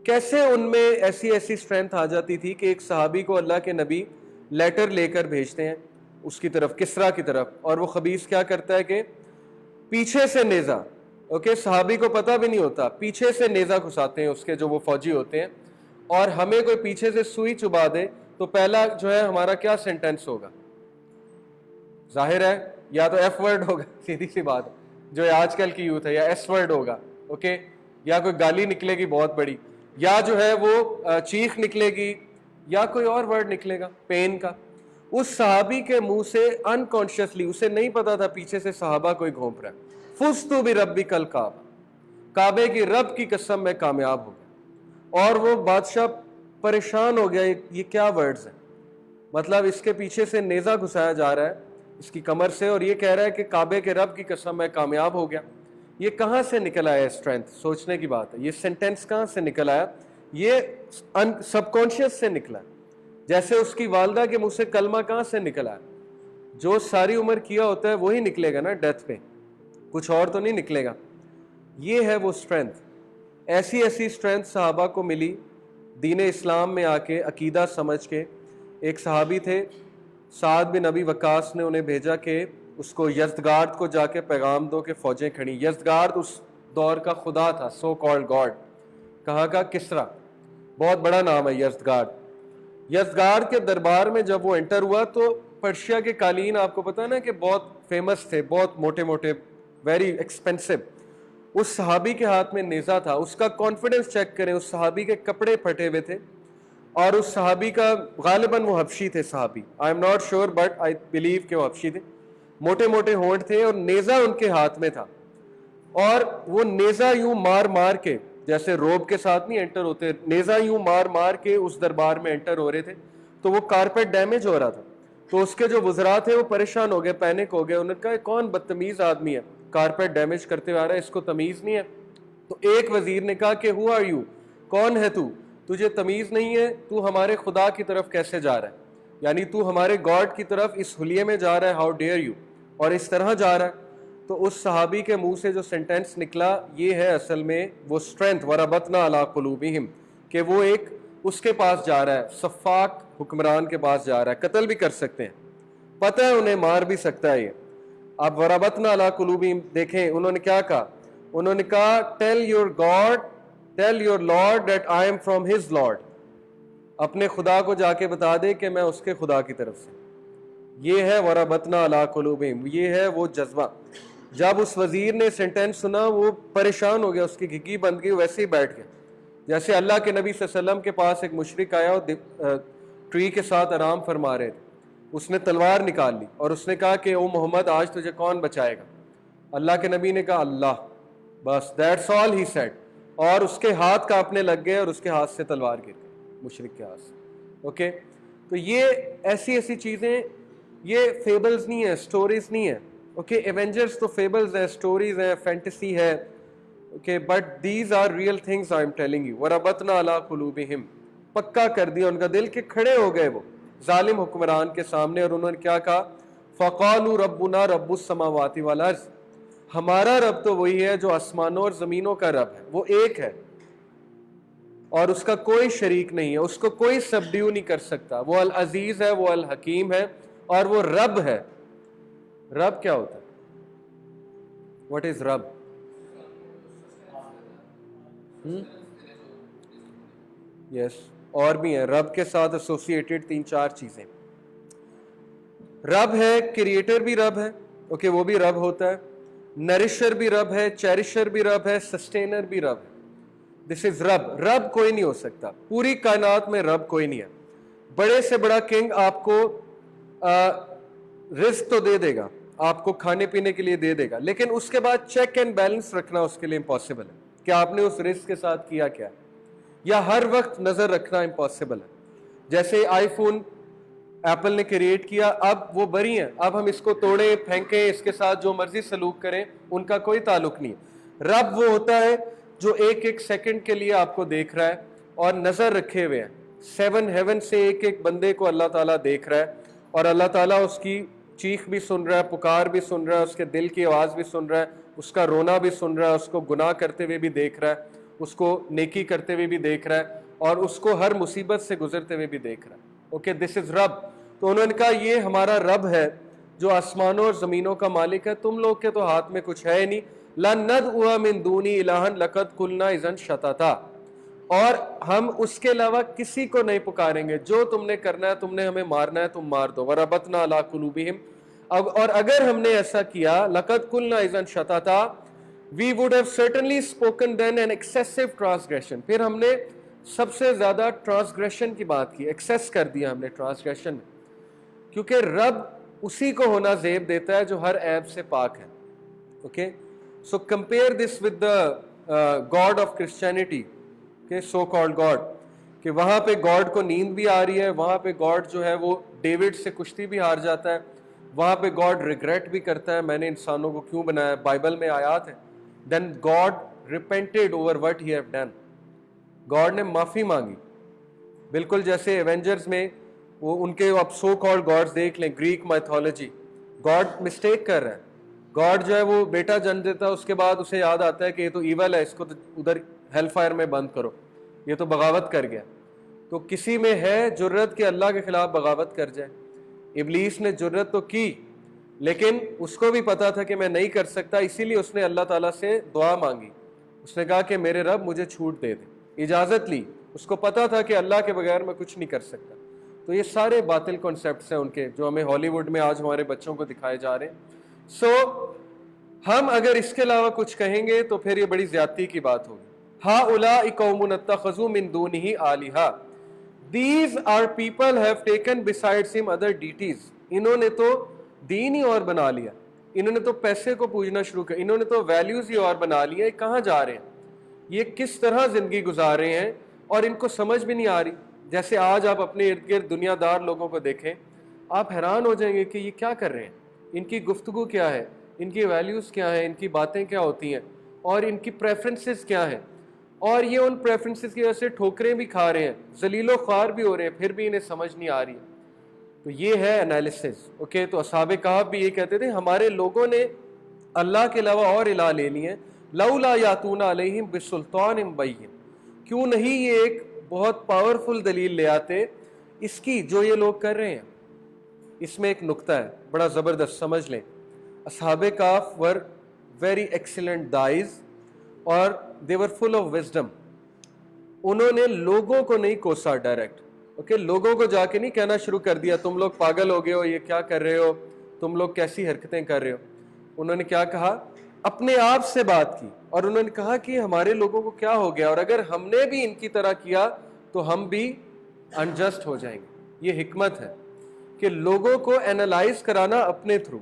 کیسے ان میں ایسی اسٹرینتھ آ جاتی تھی کہ ایک صحابی کو اللہ کے نبی لیٹر لے کر بھیجتے ہیں اس کی طرف, کسرا کی طرف, اور وہ خبیث کیا کرتا ہے کہ پیچھے سے نیزہ, اوکے, صحابی کو پتہ بھی نہیں ہوتا, پیچھے سے نیزہ گھساتے ہیں اس کے جو وہ فوجی ہوتے ہیں, اور ہمیں کوئی پیچھے سے سوئی چبا دے تو پہلا جو ہے ہمارا کیا سینٹینس ہوگا؟ ظاہر ہے یا تو ایف ورڈ ہوگا, سیدھی سی بات, جو آج کل کی یوتھ ہے, یا ایس ورڈ ہوگا, اوکے, یا کوئی گالی نکلے گی بہت بڑی, یا جو ہے وہ چیخ نکلے گی, یا کوئی اور ورڈ نکلے گا پین کا. اس صحابی کے منہ سے انکانشیسلی, اسے نہیں پتا تھا پیچھے سے صحابہ کوئی گھونپ رہا ہے, فزتو بربک الکعبہ, کعبے کی رب کی قسم میں کامیاب ہو گیا. اور وہ بادشاہ پریشان ہو گیا, یہ کیا ورڈز ہیں, مطلب اس کے پیچھے سے نیزہ گھسایا جا رہا ہے اس کی کمر سے, اور یہ کہہ رہا ہے کہ کعبے کے رب کی قسم میں کامیاب ہو گیا. یہ کہاں سے نکل آیا اسٹرینتھ؟ سوچنے کی بات ہے, یہ سینٹینس کہاں سے نکل آیا؟ یہ سب کانشیس سے نکلا, جیسے اس کی والدہ کے منہ سے کلمہ کہاں سے نکل آیا؟ جو ساری عمر کیا ہوتا ہے وہی نکلے گا نا ڈیتھ پہ, کچھ اور تو نہیں نکلے گا. یہ ہے وہ اسٹرینتھ. ایسی اسٹرینتھ صحابہ کو ملی دین اسلام میں آ کے, عقیدہ سمجھ کے. ایک صحابی تھے سعد بن ابی وقاص نے انہیں بھیجا کہ اس کو یزدگارد کو جا کے پیغام دو کہ فوجیں کھڑی. یزدگارد اس دور کا خدا تھا, سو کالڈ گاڈ, کہاں کا؟ کسرا, بہت بڑا نام ہے یزدگارد. یزدگارد کے دربار میں جب وہ انٹر ہوا تو پرشیا کے قالین آپ کو پتا نا کہ بہت فیمس تھے, بہت موٹے موٹے, ویری ایکسپینسو. اس صحابی کے ہاتھ میں نیزہ تھا, اس کا کانفیڈنس چیک کریں, اس صحابی کے کپڑے پھٹے ہوئے تھے, اور اس صحابی کا غالباً وہ حبشی تھے صحابی, I am not sure but I believe کہ وہ حبشی تھے, موٹے موٹے ہونٹ تھے, اور نیزہ ان کے ہاتھ میں تھا. اور وہ نیزہ یوں مار مار کے, جیسے روب کے ساتھ نہیں انٹر ہوتے, نیزہ یوں مار مار کے اس دربار میں انٹر ہو رہے تھے. تو وہ کارپیٹ ڈیمیج ہو رہا تھا, تو اس کے جو وزراء تھے وہ پریشان ہو گئے, پینک ہو گئے. انہوں نے کہا کون بدتمیز آدمی ہے, کارپیٹ ڈیمیج کرتے آ رہا ہے, اس کو تمیز نہیں ہے. تو ایک وزیر نے کہا کہ ہو آر یو, کون ہے تو, تجھے تمیز نہیں ہے, تو ہمارے خدا کی طرف کیسے جا رہا ہے, یعنی تو ہمارے گاڈ کی طرف اس حلیے میں جا رہا ہے, ہاؤ ڈیئر یو, اور اس طرح جا رہا ہے. تو اس صحابی کے منہ سے جو سینٹینس نکلا, یہ ہے اصل میں وہ اسٹرینتھ, وَرَبَطْنَا عَلَىٰ قُلُوبِهِمْ, کہ وہ ایک اس کے پاس جا رہا ہے, صفاق حکمران کے پاس جا رہا ہے, قتل بھی کر سکتے ہیں, پتہ ہے انہیں مار بھی سکتا ہے یہ. اب وَرَبَطْنَا عَلَىٰ قُلُوبِهِمْ دیکھیں انہوں نے کیا کہا, انہوں نے کہا tell your God, tell your Lord that I am from his Lord. اپنے خدا کو جا کے بتا دے کہ میں اس کے خدا کی طرف سے. یہ ہے وَرَبَطْنَا عَلَىٰ قُلُوبِهِمْ, یہ ہے وہ جذبہ. جب اس وزیر نے سینٹینس سنا وہ پریشان ہو گیا, اس کی گھگی بند گئی, ویسے ہی بیٹھ گیا. جیسے اللہ کے نبی صلی اللہ علیہ وسلم کے پاس ایک مشرک آیا اور ٹری کے ساتھ آرام فرما رہے تھے, اس نے تلوار نکال لی اور اس نے کہا کہ او محمد آج تجھے کون بچائے گا؟ اللہ کے نبی نے کہا اللہ, بس دیٹس آل ہی سیڈ, اور اس کے ہاتھ کانپنے لگ گئے اور اس کے ہاتھ سے تلوار گر گئی مشرک کے ہاتھ سے. اوکے, تو یہ ایسی ایسی چیزیں, یہ فیبلز نہیں ہیں, سٹوریز نہیں ہیں. اوکے, ایونجرز تو فیبلز ہیں, سٹوریز ہیں, فینٹیسی ہے. Okay, but these are real things I am telling you. وَرَبَطْنَا عَلَىٰ قُلُوبِهِمْ, پکا کر دیا ان کا دل, کہ کھڑے ہو گئے وہ ظالم حکمران کے سامنے, اور انہوں نے کیا کہا؟ فَقَالُوا رَبُّنَا رَبُّ السَّمَاوَاتِ وَالْأَرْضِ, ہمارا رب تو وہی ہے جو آسمانوں اور زمینوں کا رب ہے, وہ ایک ہے اور اس کا کوئی شریک نہیں ہے, اس کو کوئی سبڈیو نہیں کر سکتا. وہ العزیز ہے, وہ الحکیم ہے, اور وہ رب ہے. رب کیا ہوتا ہے؟ واٹ از رب؟ یس, اور بھی ہیں رب کے ساتھ ایسوسیٹڈ 3-4 چیزیں. رب ہے, کریٹر بھی رب ہے, اوکے, وہ بھی رب ہوتا ہے. نرشر بھی رب ہے, چیریشر بھی رب ہے, سسٹینر بھی رب ہے. دس از رب. رب کوئی نہیں ہو سکتا, پوری کائنات میں رب کوئی نہیں ہے. بڑے سے بڑا کنگ آپ کو رزق تو دے دے گا, آپ کو کھانے پینے کے لیے دے دے گا, لیکن اس کے بعد چیک اینڈ بیلنس رکھنا اس کے لیے امپاسبل ہے کہ آپ نے اس رزق کے ساتھ کیا کیا, یا ہر وقت نظر رکھنا امپاسبل ہے. جیسے آئی فون ایپل نے کریٹ کیا, اب وہ بری ہیں, اب ہم اس کو توڑیں پھینکیں, اس کے ساتھ جو مرضی سلوک کریں, ان کا کوئی تعلق نہیں. رب وہ ہوتا ہے جو ایک ایک سیکنڈ کے لیے آپ کو دیکھ رہا ہے اور نظر رکھے ہوئے ہیں. 7 ہیون سے ایک ایک بندے کو اللہ تعالیٰ دیکھ رہا ہے, اور اللہ تعالیٰ اس کی چیخ بھی سن رہا ہے, پکار بھی سن رہا ہے, اس کے دل کی آواز بھی سن رہا ہے, اس کا رونا بھی سن رہا ہے, اس کو گناہ کرتے ہوئے بھی دیکھ رہا ہے, اس کو نیکی کرتے ہوئے بھی دیکھ رہا ہے, اور اس کو ہر مصیبت سے گزرتے ہوئے بھی دیکھ رہا ہے. اوکے, دس از رب. تو انہوں نے کہا یہ ہمارا رب ہے جو آسمانوں اور زمینوں کا مالک ہے, تم لوگ کے تو ہاتھ میں کچھ ہے نہیں. لَنَدْعُوَ مِن دُونِهِ إِلَٰهًا لَقَدْ قُلْنَا إِذًا شَطَطًا, اور ہم اس کے علاوہ کسی کو نہیں پکاریں گے. جو تم نے کرنا ہے, تم نے ہمیں مارنا ہے, تم مار دو. وَرَبَطْنَا عَلَىٰ قُلُوبِهِمْ, اور اگر ہم نے ایسا کیا, لَقَدْ قُلْنَا إِذًا شَطَطًا, we would have certainly spoken then an excessive transgression, پھر ہم نے سب سے زیادہ ٹرانسگریشن کی بات کی, ایکسیس کر دیا ہم نے ٹرانسگریشن میں, کیونکہ رب اسی کو ہونا زیب دیتا ہے جو ہر عیب سے پاک ہے. Okay, so compare this with the God of Christianity, so called God, کہ وہاں پہ گاڈ کو نیند بھی آ رہی ہے, وہاں پہ گاڈ جو ہے وہ ڈیوڈ سے کشتی بھی ہار جاتا ہے, وہاں پہ گاڈ ریگریٹ بھی کرتا ہے میں نے انسانوں کو کیوں بنایا, بائبل میں آیات ہے. Then God repented over what he have done, God نے معافی مانگی. بالکل جیسے ایونجرز میں وہ ان کے اب سو کالڈ گاڈز دیکھ لیں, گریک مائتھولوجی, گاڈ مسٹیک کر رہا ہے. گاڈ جو ہے وہ بیٹا جنم دیتا ہے, اس کے بعد اسے یاد آتا ہے کہ یہ تو ایول ہے, اس کو تو ادھر ہیل فائر میں بند کرو, یہ تو بغاوت کر گیا. تو کسی میں ہے جرت کہ اللہ کے خلاف بغاوت کر جائے. ابلیس نے جرت تو کی, لیکن اس کو بھی پتا تھا کہ میں نہیں کر سکتا, اسی لیے اس نے اللہ تعالیٰ سے دعا مانگی. اس نے کہا کہ میرے رب مجھے چھوٹ دے دے, اجازت لی. اس کو پتا تھا کہ اللہ کے بغیر میں کچھ نہیں کر سکتا. تو یہ سارے باطل کانسیپٹس ہیں ان کے, جو ہمیں ہالی ووڈ میں آج ہمارے بچوں کو دکھائے جا رہے ہیں. سو ہم اگر اس کے علاوہ کچھ کہیں گے تو پھر یہ بڑی زیادتی کی بات ہوگی. ہؤلاء قوم اتخذوا من دونہ آلہۃ, these are people have taken besides him other deities, انہوں نے تو دین ہی اور بنا لیا, انہوں نے تو پیسے کو پوجنا شروع کیا, انہوں نے تو ویلیوز ہی اور بنا لیا. یہ کہاں جا رہے ہیں, یہ کس طرح زندگی گزار رہے ہیں, اور ان کو سمجھ بھی نہیں آ رہی. جیسے آج آپ اپنے ارد گرد دنیا دار لوگوں کو دیکھیں, آپ حیران ہو جائیں گے کہ یہ کیا کر رہے ہیں, ان کی گفتگو کیا ہے, ان کی ویلیوز کیا ہیں, ان کی باتیں کیا ہوتی ہیں, اور ان کی پریفرنسز کیا ہیں, اور یہ ان پریفرنسز کی وجہ سے ٹھوکریں بھی کھا رہے ہیں, ذلیل و خوار بھی ہو رہے ہیں, پھر بھی انہیں سمجھ نہیں آ رہی. تو یہ ہے انالیسس. اوکے, تو اصحاب کہف بھی یہ کہتے تھے ہمارے لوگوں نے اللہ کے علاوہ اور الہ لے لیے ہیں. لولا یاتون علیہم بسلطان بین, کیوں نہیں یہ ایک بہت پاورفل دلیل لے آتے اس کی جو یہ لوگ کر رہے ہیں. اس میں ایک نقطہ ہے بڑا زبردست, سمجھ لیں. اصحاب کہف ور ویری ایکسیلنٹ دائز, اور they were full of wisdom. انہوں نے لوگوں کو نہیں کوسا ڈائریکٹ. اوکے لوگوں کو جا کے نہیں کہنا شروع کر دیا تم لوگ پاگل ہو گئے ہو, یہ کیا کر رہے ہو, تم لوگ کیسی حرکتیں کر رہے ہو. انہوں نے کیا کہا, اپنے آپ سے بات کی, اور انہوں نے کہا کہ ہمارے لوگوں کو کیا ہو گیا, اور اگر ہم نے بھی ان کی طرح کیا تو ہم بھی انجسٹ ہو جائیں گے. یہ حکمت ہے کہ لوگوں کو اینالائز کرانا اپنے تھرو,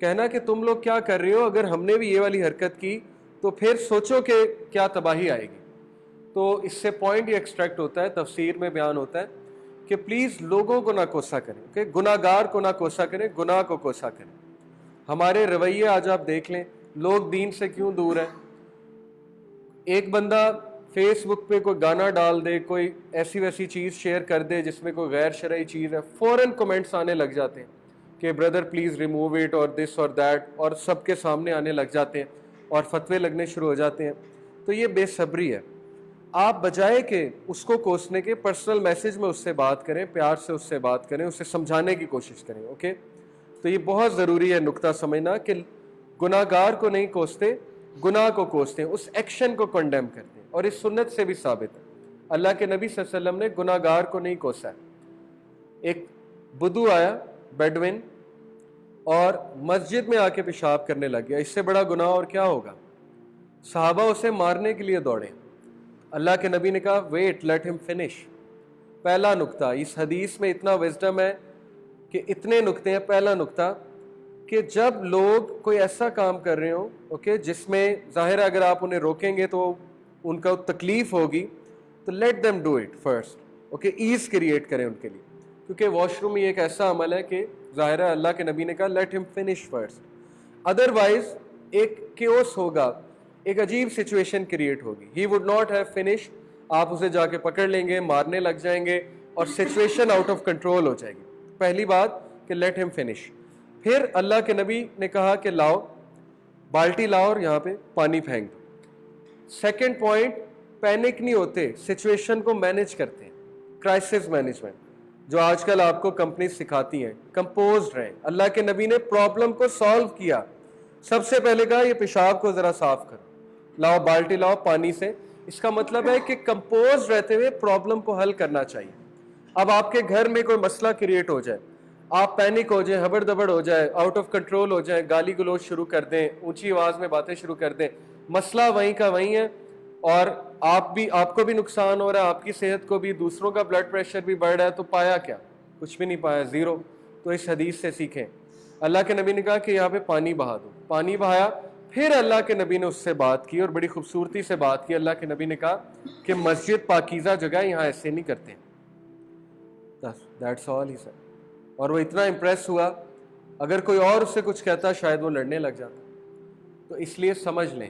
کہنا کہ تم لوگ کیا کر رہے ہو, اگر ہم نے بھی یہ والی حرکت کی تو پھر سوچو کہ کیا تباہی آئے گی. تو اس سے پوائنٹ یہ ایکسٹریکٹ ہوتا ہے, تفسیر میں بیان ہوتا ہے کہ پلیز لوگوں کو نہ کوسا کریں, کہ گناہ گار کو نہ کوسا کریں, گناہ کو کوسا کریں. ہمارے رویے آج آپ دیکھ لیں, لوگ دین سے کیوں دور ہیں. ایک بندہ فیس بک پہ کوئی گانا ڈال دے, کوئی ایسی ویسی چیز شیئر کر دے جس میں کوئی غیر شرعی چیز ہے, فوراً کمنٹس آنے لگ جاتے ہیں کہ بردر پلیز ریموو اٹ اور دس اور دیٹ, اور سب کے سامنے آنے لگ جاتے ہیں اور فتوے لگنے شروع ہو جاتے ہیں. تو یہ بے صبری ہے. آپ بجائے کہ اس کو کوسنے کے پرسنل میسج میں اس سے بات کریں, پیار سے اس سے بات کریں, اسے سمجھانے کی کوشش کریں. اوکے تو یہ بہت ضروری ہے نقطہ سمجھنا کہ گناہ گار کو نہیں کوستے, گناہ کو کوستے ہیں, اس ایکشن کو کنڈیم کرتے ہیں. اور اس سنت سے بھی ثابت ہے, اللہ کے نبی صلی اللہ علیہ وسلم نے گناہ گار کو نہیں کوسا ہے. ایک بدو آیا بیڈوین اور مسجد میں آ کے پیشاب کرنے لگ گیا, اس سے بڑا گناہ اور کیا ہوگا. صحابہ اسے مارنے کے لیے دوڑے, اللہ کے نبی نے کہا ویٹ لیٹ ہم فنش. پہلا نقطہ, اس حدیث میں اتنا وزڈم ہے کہ اتنے نقطے ہیں. پہلا نقطہ کہ جب لوگ کوئی ایسا کام کر رہے ہوں اوکے جس میں ظاہر ہے اگر آپ انہیں روکیں گے تو ان کا تکلیف ہوگی, تو let them do it first. Okay as create کریں ان کے لیے, کیونکہ واش روم یہ ایک ایسا عمل ہے کہ ظاہر ہے اللہ کے نبی نے کہا لیٹ ہم فنش فرسٹ. ادروائز ایک کیوس ہوگا, ایک عجیب سچویشن کریٹ ہوگی. He would not have finish, آپ اسے جا کے پکڑ لیں گے, مارنے لگ جائیں گے اور سچویشن آؤٹ آف کنٹرول ہو جائے گی. پہلی بات کہ لیٹ ہم فنش. پھر اللہ کے نبی نے کہا کہ لاؤ بالٹی لاؤ اور یہاں پہ پانی پھینک دو. سیکنڈ پوائنٹ, پینک نہیں ہوتے, سچویشن کو مینج کرتے ہیں. کرائسس مینجمنٹ جو آج کل آپ کو کمپنیز سکھاتی ہیں, کمپوزڈ رہیں. اللہ کے نبی نے پرابلم کو سالو کیا. سب سے پہلے کہا یہ پیشاب کو ذرا صاف کرو, لاؤ بالٹی لاؤ پانی سے. اس کا مطلب ہے کہ کمپوز رہتے ہوئے پرابلم کو حل کرنا چاہیے. اب آپ کے گھر میں کوئی مسئلہ کریٹ ہو جائے, آپ پینک ہو جائیں, ہبڑ دبڑ ہو جائے, آؤٹ آف کنٹرول ہو جائیں, گالی گلوچ شروع کر دیں, اونچی آواز میں باتیں شروع کر دیں, مسئلہ وہیں کا وہیں ہے, اور آپ کو بھی نقصان ہو رہا ہے, آپ کی صحت کو بھی, دوسروں کا بلڈ پریشر بھی بڑھ رہا ہے, تو پایا کیا؟ کچھ بھی نہیں پایا, زیرو. تو اس حدیث سے سیکھیں. اللہ کے نبی نے کہا کہ یہاں پہ پانی بہا دو, پانی بہایا. پھر اللہ کے نبی نے اس سے بات کی اور بڑی خوبصورتی سے بات کی. اللہ کے نبی نے کہا کہ مسجد پاکیزہ جگہ, یہاں ایسے نہیں کرتے. That's all he said. اور وہ اتنا امپریس ہوا, اگر کوئی اور اس سے کچھ کہتا شاید وہ لڑنے لگ جاتا. تو اس لیے سمجھ لیں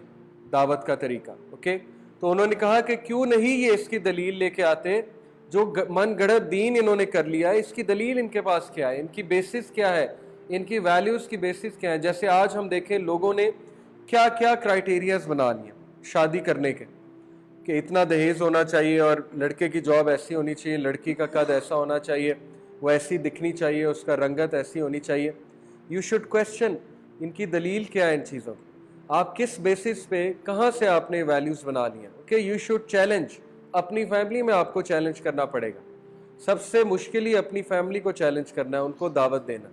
دعوت کا طریقہ. اوکے تو انہوں نے کہا کہ کیوں نہیں یہ اس کی دلیل لے کے آتے, جو من گڑھت دین انہوں نے کر لیا ہے, اس کی دلیل ان کے پاس کیا ہے, ان کی بیسس کیا ہے, ان کی ویلیوز کی بیسس کیا ہے. جیسے آج ہم دیکھیں لوگوں نے کیا کیا کرائٹیریاز بنا لیے شادی کرنے کے, کہ اتنا دہیز ہونا چاہیے, اور لڑکے کی جاب ایسی ہونی چاہیے, لڑکی کا قد ایسا ہونا چاہیے, وہ ایسی دکھنی چاہیے, اس کا رنگت ایسی ہونی چاہیے. یو شوڈ کویسچن ان کی دلیل کیا ہے ان چیزوں کی, آپ کس بیسس پہ, کہاں سے آپ نے ویلیوز بنا لی ہیں. Okay you should challenge. اپنی فیملی میں آپ کو چیلنج کرنا پڑے گا. سب سے مشکل ہی اپنی فیملی کو چیلنج کرنا ہے, ان کو دعوت دینا.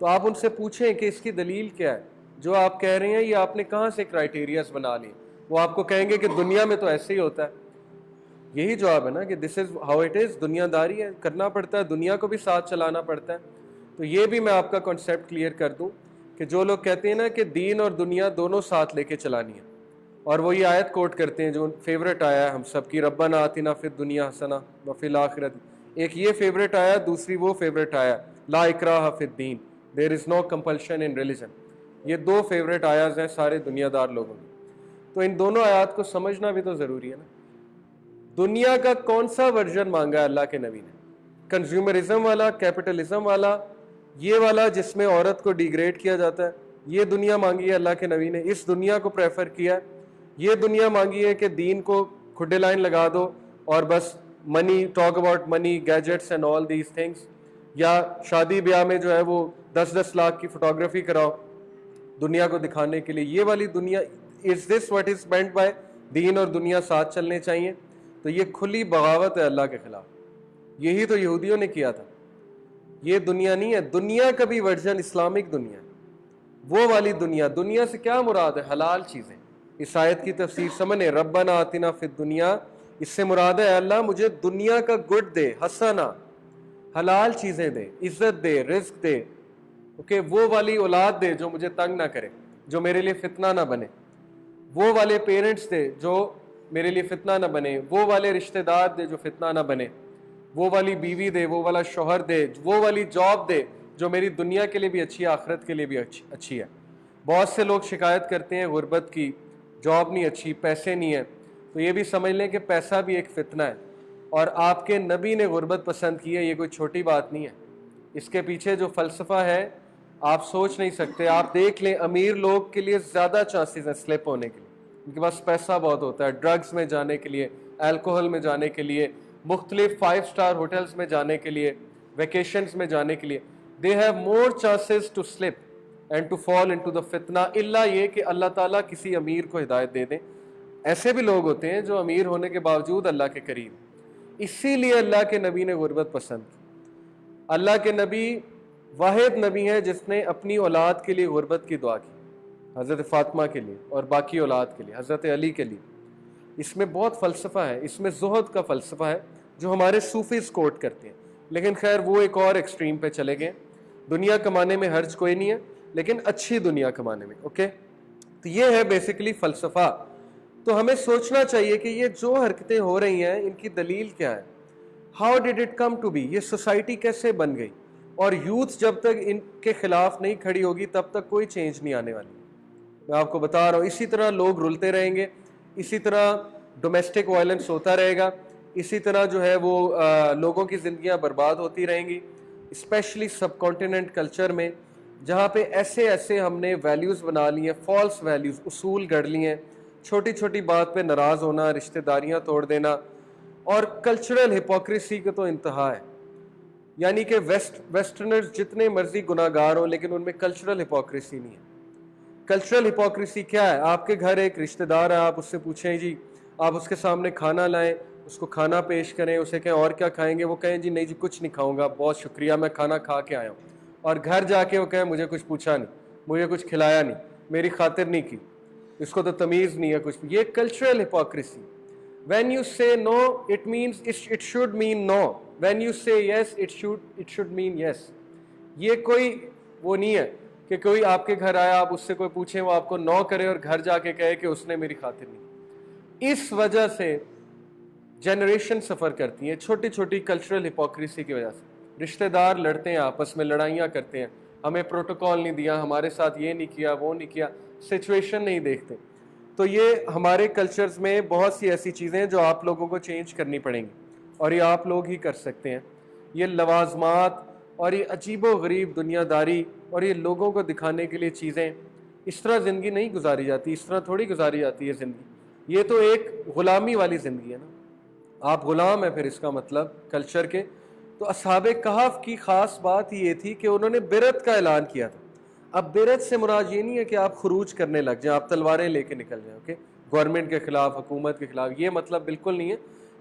تو آپ ان سے پوچھیں کہ اس کی دلیل کیا ہے, جو آپ کہہ رہے ہیں یہ آپ نے کہاں سے کرائٹیریاز بنا لی. وہ آپ کو کہیں گے کہ دنیا میں تو ایسے ہی ہوتا ہے. یہی جواب ہے نا کہ this is how it is. دنیا داری ہے, کرنا پڑتا ہے, دنیا کو بھی ساتھ چلانا پڑتا ہے. تو یہ بھی میں آپ کا کنسیپٹ کلیئر کر دوں کہ جو لوگ کہتے ہیں نا کہ دین اور دنیا دونوں ساتھ لے کے چلانی ہے, اور وہ یہ آیت کوٹ کرتے ہیں جو فیوریٹ آیا ہے ہم سب کی, ربنا آتنا فی الدنیا حسنہ وفی الآخرۃ. ایک یہ فیوریٹ آیا, دوسری وہ فیوریٹ آیا, لا اکراہ فی الدین, دیر از نو کمپلشن ان ریلیجن. یہ دو فیوریٹ آیات ہیں سارے دنیا دار لوگوں کی. تو ان دونوں آیات کو سمجھنا بھی تو ضروری ہے نا. دنیا کا کون سا ورژن مانگا ہے اللہ کے نبی نے, کنزیومرزم والا, کیپٹلزم والا, یہ والا جس میں عورت کو ڈیگریڈ کیا جاتا ہے, یہ دنیا مانگی ہے اللہ کے نبی نے, اس دنیا کو پریفر کیا. یہ دنیا مانگی ہے کہ دین کو کھڈے لائن لگا دو اور بس money, talk about money, gadgets and all these things, یا شادی بیاہ میں جو ہے وہ 10-10 لاکھ کی فوٹوگرافی کراؤ دنیا کو دکھانے کے لیے. یہ والی دنیا, is this what is meant by دین اور دنیا ساتھ چلنے چاہیے؟ تو یہ کھلی بغاوت ہے اللہ کے خلاف. یہی تو یہودیوں نے کیا تھا. یہ دنیا نہیں ہے, دنیا کا بھی ورژن اسلامک دنیا ہے, وہ والی دنیا. دنیا سے کیا مراد ہے؟ حلال چیزیں. اس آیت کی تفسیر سمجھیں, ربنا آتنا فی الدنیا, اس سے مراد ہے اللہ مجھے دنیا کا گڈ دے, حسنا, حلال چیزیں دے, عزت دے, رزق دے, اوکے, وہ والی اولاد دے جو مجھے تنگ نہ کرے, جو میرے لیے فتنہ نہ بنے, وہ والے پیرنٹس دے جو میرے لیے فتنہ نہ بنے, وہ والے رشتہ دار دے جو فتنہ نہ بنے, وہ والی بیوی دے, وہ والا شوہر دے, وہ والی جاب دے جو میری دنیا کے لیے بھی اچھی ہے, آخرت کے لیے بھی اچھی ہے. بہت سے لوگ شکایت کرتے ہیں غربت کی, جاب نہیں اچھی, پیسے نہیں ہیں, تو یہ بھی سمجھ لیں کہ پیسہ بھی ایک فتنہ ہے, اور آپ کے نبی نے غربت پسند کی ہے, یہ کوئی چھوٹی بات نہیں ہے. اس کے پیچھے جو فلسفہ ہے آپ سوچ نہیں سکتے. آپ دیکھ لیں امیر لوگ کے لیے زیادہ چانسز ہیں سلپ ہونے کے لیے, ان کے پاس پیسہ بہت ہوتا ہے, ڈرگز میں جانے کے لیے, الکوہل میں جانے کے لیے, مختلف 5 اسٹار ہوٹلز میں جانے کے لیے, ویکیشنز میں جانے کے لیے. They have more chances to slip and to fall into the فتنہ, الا یہ کہ اللہ تعالیٰ کسی امیر کو ہدایت دے دیں. ایسے بھی لوگ ہوتے ہیں جو امیر ہونے کے باوجود اللہ کے قریب. اسی لیے اللہ کے نبی نے غربت پسند کی. اللہ کے نبی واحد نبی ہیں جس نے اپنی اولاد کے لیے غربت کی دعا کی, حضرت فاطمہ کے لیے اور باقی اولاد کے لیے, حضرت علی کے لیے. اس میں بہت فلسفہ ہے, اس میں زہد کا فلسفہ ہے جو ہمارے صوفیز کوٹ کرتے ہیں. لیکن خیر وہ ایک اور ایکسٹریم پہ چلے گئے. دنیا کمانے میں حرج کوئی نہیں ہے, لیکن اچھی دنیا کمانے میں. اوکے, تو یہ ہے بیسیکلی فلسفہ. تو ہمیں سوچنا چاہیے کہ یہ جو حرکتیں ہو رہی ہیں ان کی دلیل کیا ہے, how did it come to be, یہ سوسائٹی کیسے بن گئی. اور یوتھ جب تک ان کے خلاف نہیں کھڑی ہوگی تب تک کوئی چینج نہیں آنے والی. میں آپ کو بتا رہا ہوں, اسی طرح لوگ رلتے رہیں گے, اسی طرح ڈومیسٹک وائلنس ہوتا رہے گا, اسی طرح جو ہے وہ لوگوں کی زندگیاں برباد ہوتی رہیں گی, اسپیشلی سب کانٹیننٹ کلچر میں, جہاں پہ ایسے ہم نے ویلیوز بنا لی ہیں, فالس ویلیوز, اصول گڑھ لی ہیں, چھوٹی چھوٹی بات پہ ناراض ہونا, رشتہ داریاں توڑ دینا, اور کلچرل ہپوکریسی کا تو انتہا ہے. یعنی کہ ویسٹرنرز جتنے مرضی گناہ گار ہوں لیکن ان میں کلچرل ہپوکریسی نہیں ہے. کلچرل ہپوکریسی کیا ہے؟ آپ کے گھر ایک رشتہ دار ہے, آپ اس سے پوچھیں جی, آپ اس کے سامنے کھانا لائیں, اس کو کھانا پیش کریں, اسے کہیں اور کیا کھائیں گے, وہ کہیں جی نہیں جی کچھ نہیں کھاؤں گا, بہت شکریہ میں کھانا کھا کے آیا ہوں. اور گھر جا کے وہ کہیں مجھے کچھ پوچھا نہیں, مجھے کچھ کھلایا نہیں, میری خاطر نہیں کی, اس کو تو تمیز نہیں ہے کچھ. یہ cultural hypocrisy. When you say no, it means it should mean no. When you say yes, it should mean yes. یہ کوئی وہ نہیں ہے کہ کوئی آپ کے گھر آیا, آپ اس سے کوئی پوچھیں, وہ آپ کو نو کرے اور گھر جا کے کہے کہ اس نے میری خاطر نہیں. اس وجہ سے جنریشن سفر کرتی ہیں, چھوٹی چھوٹی کلچرل ہپوکریسی کی وجہ سے. رشتہ دار لڑتے ہیں آپس میں, لڑائیاں کرتے ہیں, ہمیں پروٹوکول نہیں دیا, ہمارے ساتھ یہ نہیں کیا, وہ نہیں کیا, سچویشن نہیں دیکھتے. تو یہ ہمارے کلچرز میں بہت سی ایسی چیزیں ہیں جو آپ لوگوں کو چینج کرنی پڑیں گی, اور یہ آپ لوگ ہی کر سکتے ہیں. یہ لوازمات اور یہ عجیب و غریب دنیا داری اور یہ لوگوں کو دکھانے کے لیے چیزیں, اس طرح زندگی نہیں گزاری جاتی, اس طرح تھوڑی گزاری جاتی ہے زندگی. یہ تو ایک غلامی والی زندگی ہے نا, آپ غلام ہیں پھر اس کا مطلب کلچر کے. تو اصحاب کہف کی خاص بات یہ تھی کہ انہوں نے بیرت کا اعلان کیا تھا. اب بیرت سے مراد یہ نہیں ہے کہ آپ خروج کرنے لگ جائیں, آپ تلواریں لے کے نکل جائیں, اوکے, گورنمنٹ کے خلاف, حکومت کے خلاف, یہ مطلب بالکل نہیں ہے.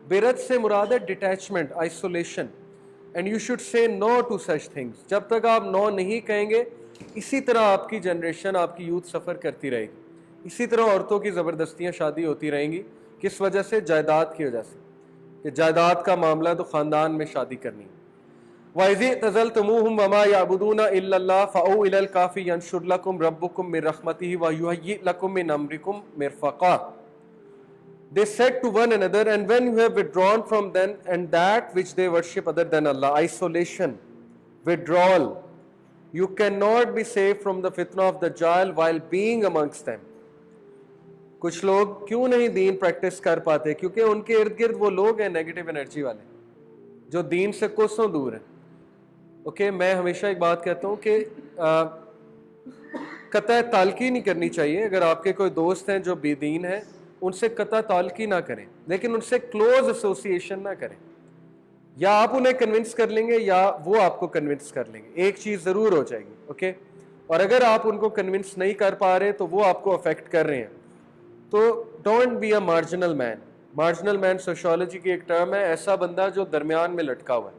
بیرت سے مراد ہے detachment, isolation, and you should say no to such things. جب تک آپ نو نہیں کہیں گے, اسی طرح آپ کی جنریشن, آپ کی یوتھ سفر کرتی رہے گی. اسی طرح عورتوں کی زبردستیاں شادی ہوتی رہیں گی. کس وجہ سے؟ جائیداد کی وجہ سے, کہ جائیداد کا معاملہ تو خاندان میں شادی کرنی ہے. وَإِذِ اعْتَزَلْتُمُوهُمْ وَمَا يَعْبُدُونَ إِلَّا اللَّهَ فَأَوْا إِلَى الْكَهْفِ يَنشُرْ لَكُمْ رَبُّكُمْ مِنْ رَحْمَتِهِ وَيُهَيِّئْ لَكُمْ مِنْ أَمْرِكُمْ مِرْفَقًا. They said to one another, and when you have withdrawn from them and that which they worship other than Allah, isolation, withdrawal, you cannot be saved from the fitna of Dajjal while being amongst them. کچھ لوگ کیوں نہیں دین practice کر پاتے؟ کیونکہ ان کے ارد گرد وہ لوگ ہیں نیگیٹو انرجی والے جو دین سے کوسوں دور ہیں. اوکے, میں ہمیشہ ایک بات کہتا ہوں کہ قطع تعلقی نہیں کرنی چاہیے. اگر آپ کے کوئی دوست ہیں جو بے دین ہیں, ان سے قطع تعلقی نہ کریں, لیکن ان سے کلوز ایسوسیشن نہ کریں. یا آپ انہیں کنونس کر لیں گے یا وہ آپ کو کنونس کر لیں گے, ایک چیز ضرور ہو جائے گی. اوکے, اور اگر آپ ان کو کنونس نہیں کر پا رہے تو وہ آپ کو افیکٹ کر رہے ہیں, تو don't be a marginal man. Marginal man sociology کی ایک ٹرم ہے، ایسا بندہ جو درمیان میں لٹکا ہوا ہے،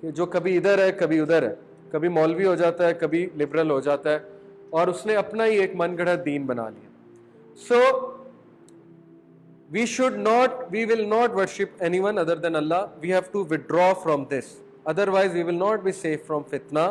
کہ جو کبھی ادھر ہے کبھی ادھر ہے، کبھی مولوی ہو جاتا ہے کبھی لبرل ہو جاتا ہے، اور اس نے اپنا ہی ایک من گھڑت دین بنا لیا. سو we will not worship anyone other than Allah. We have to withdraw from this. Otherwise we will not be safe from fitna.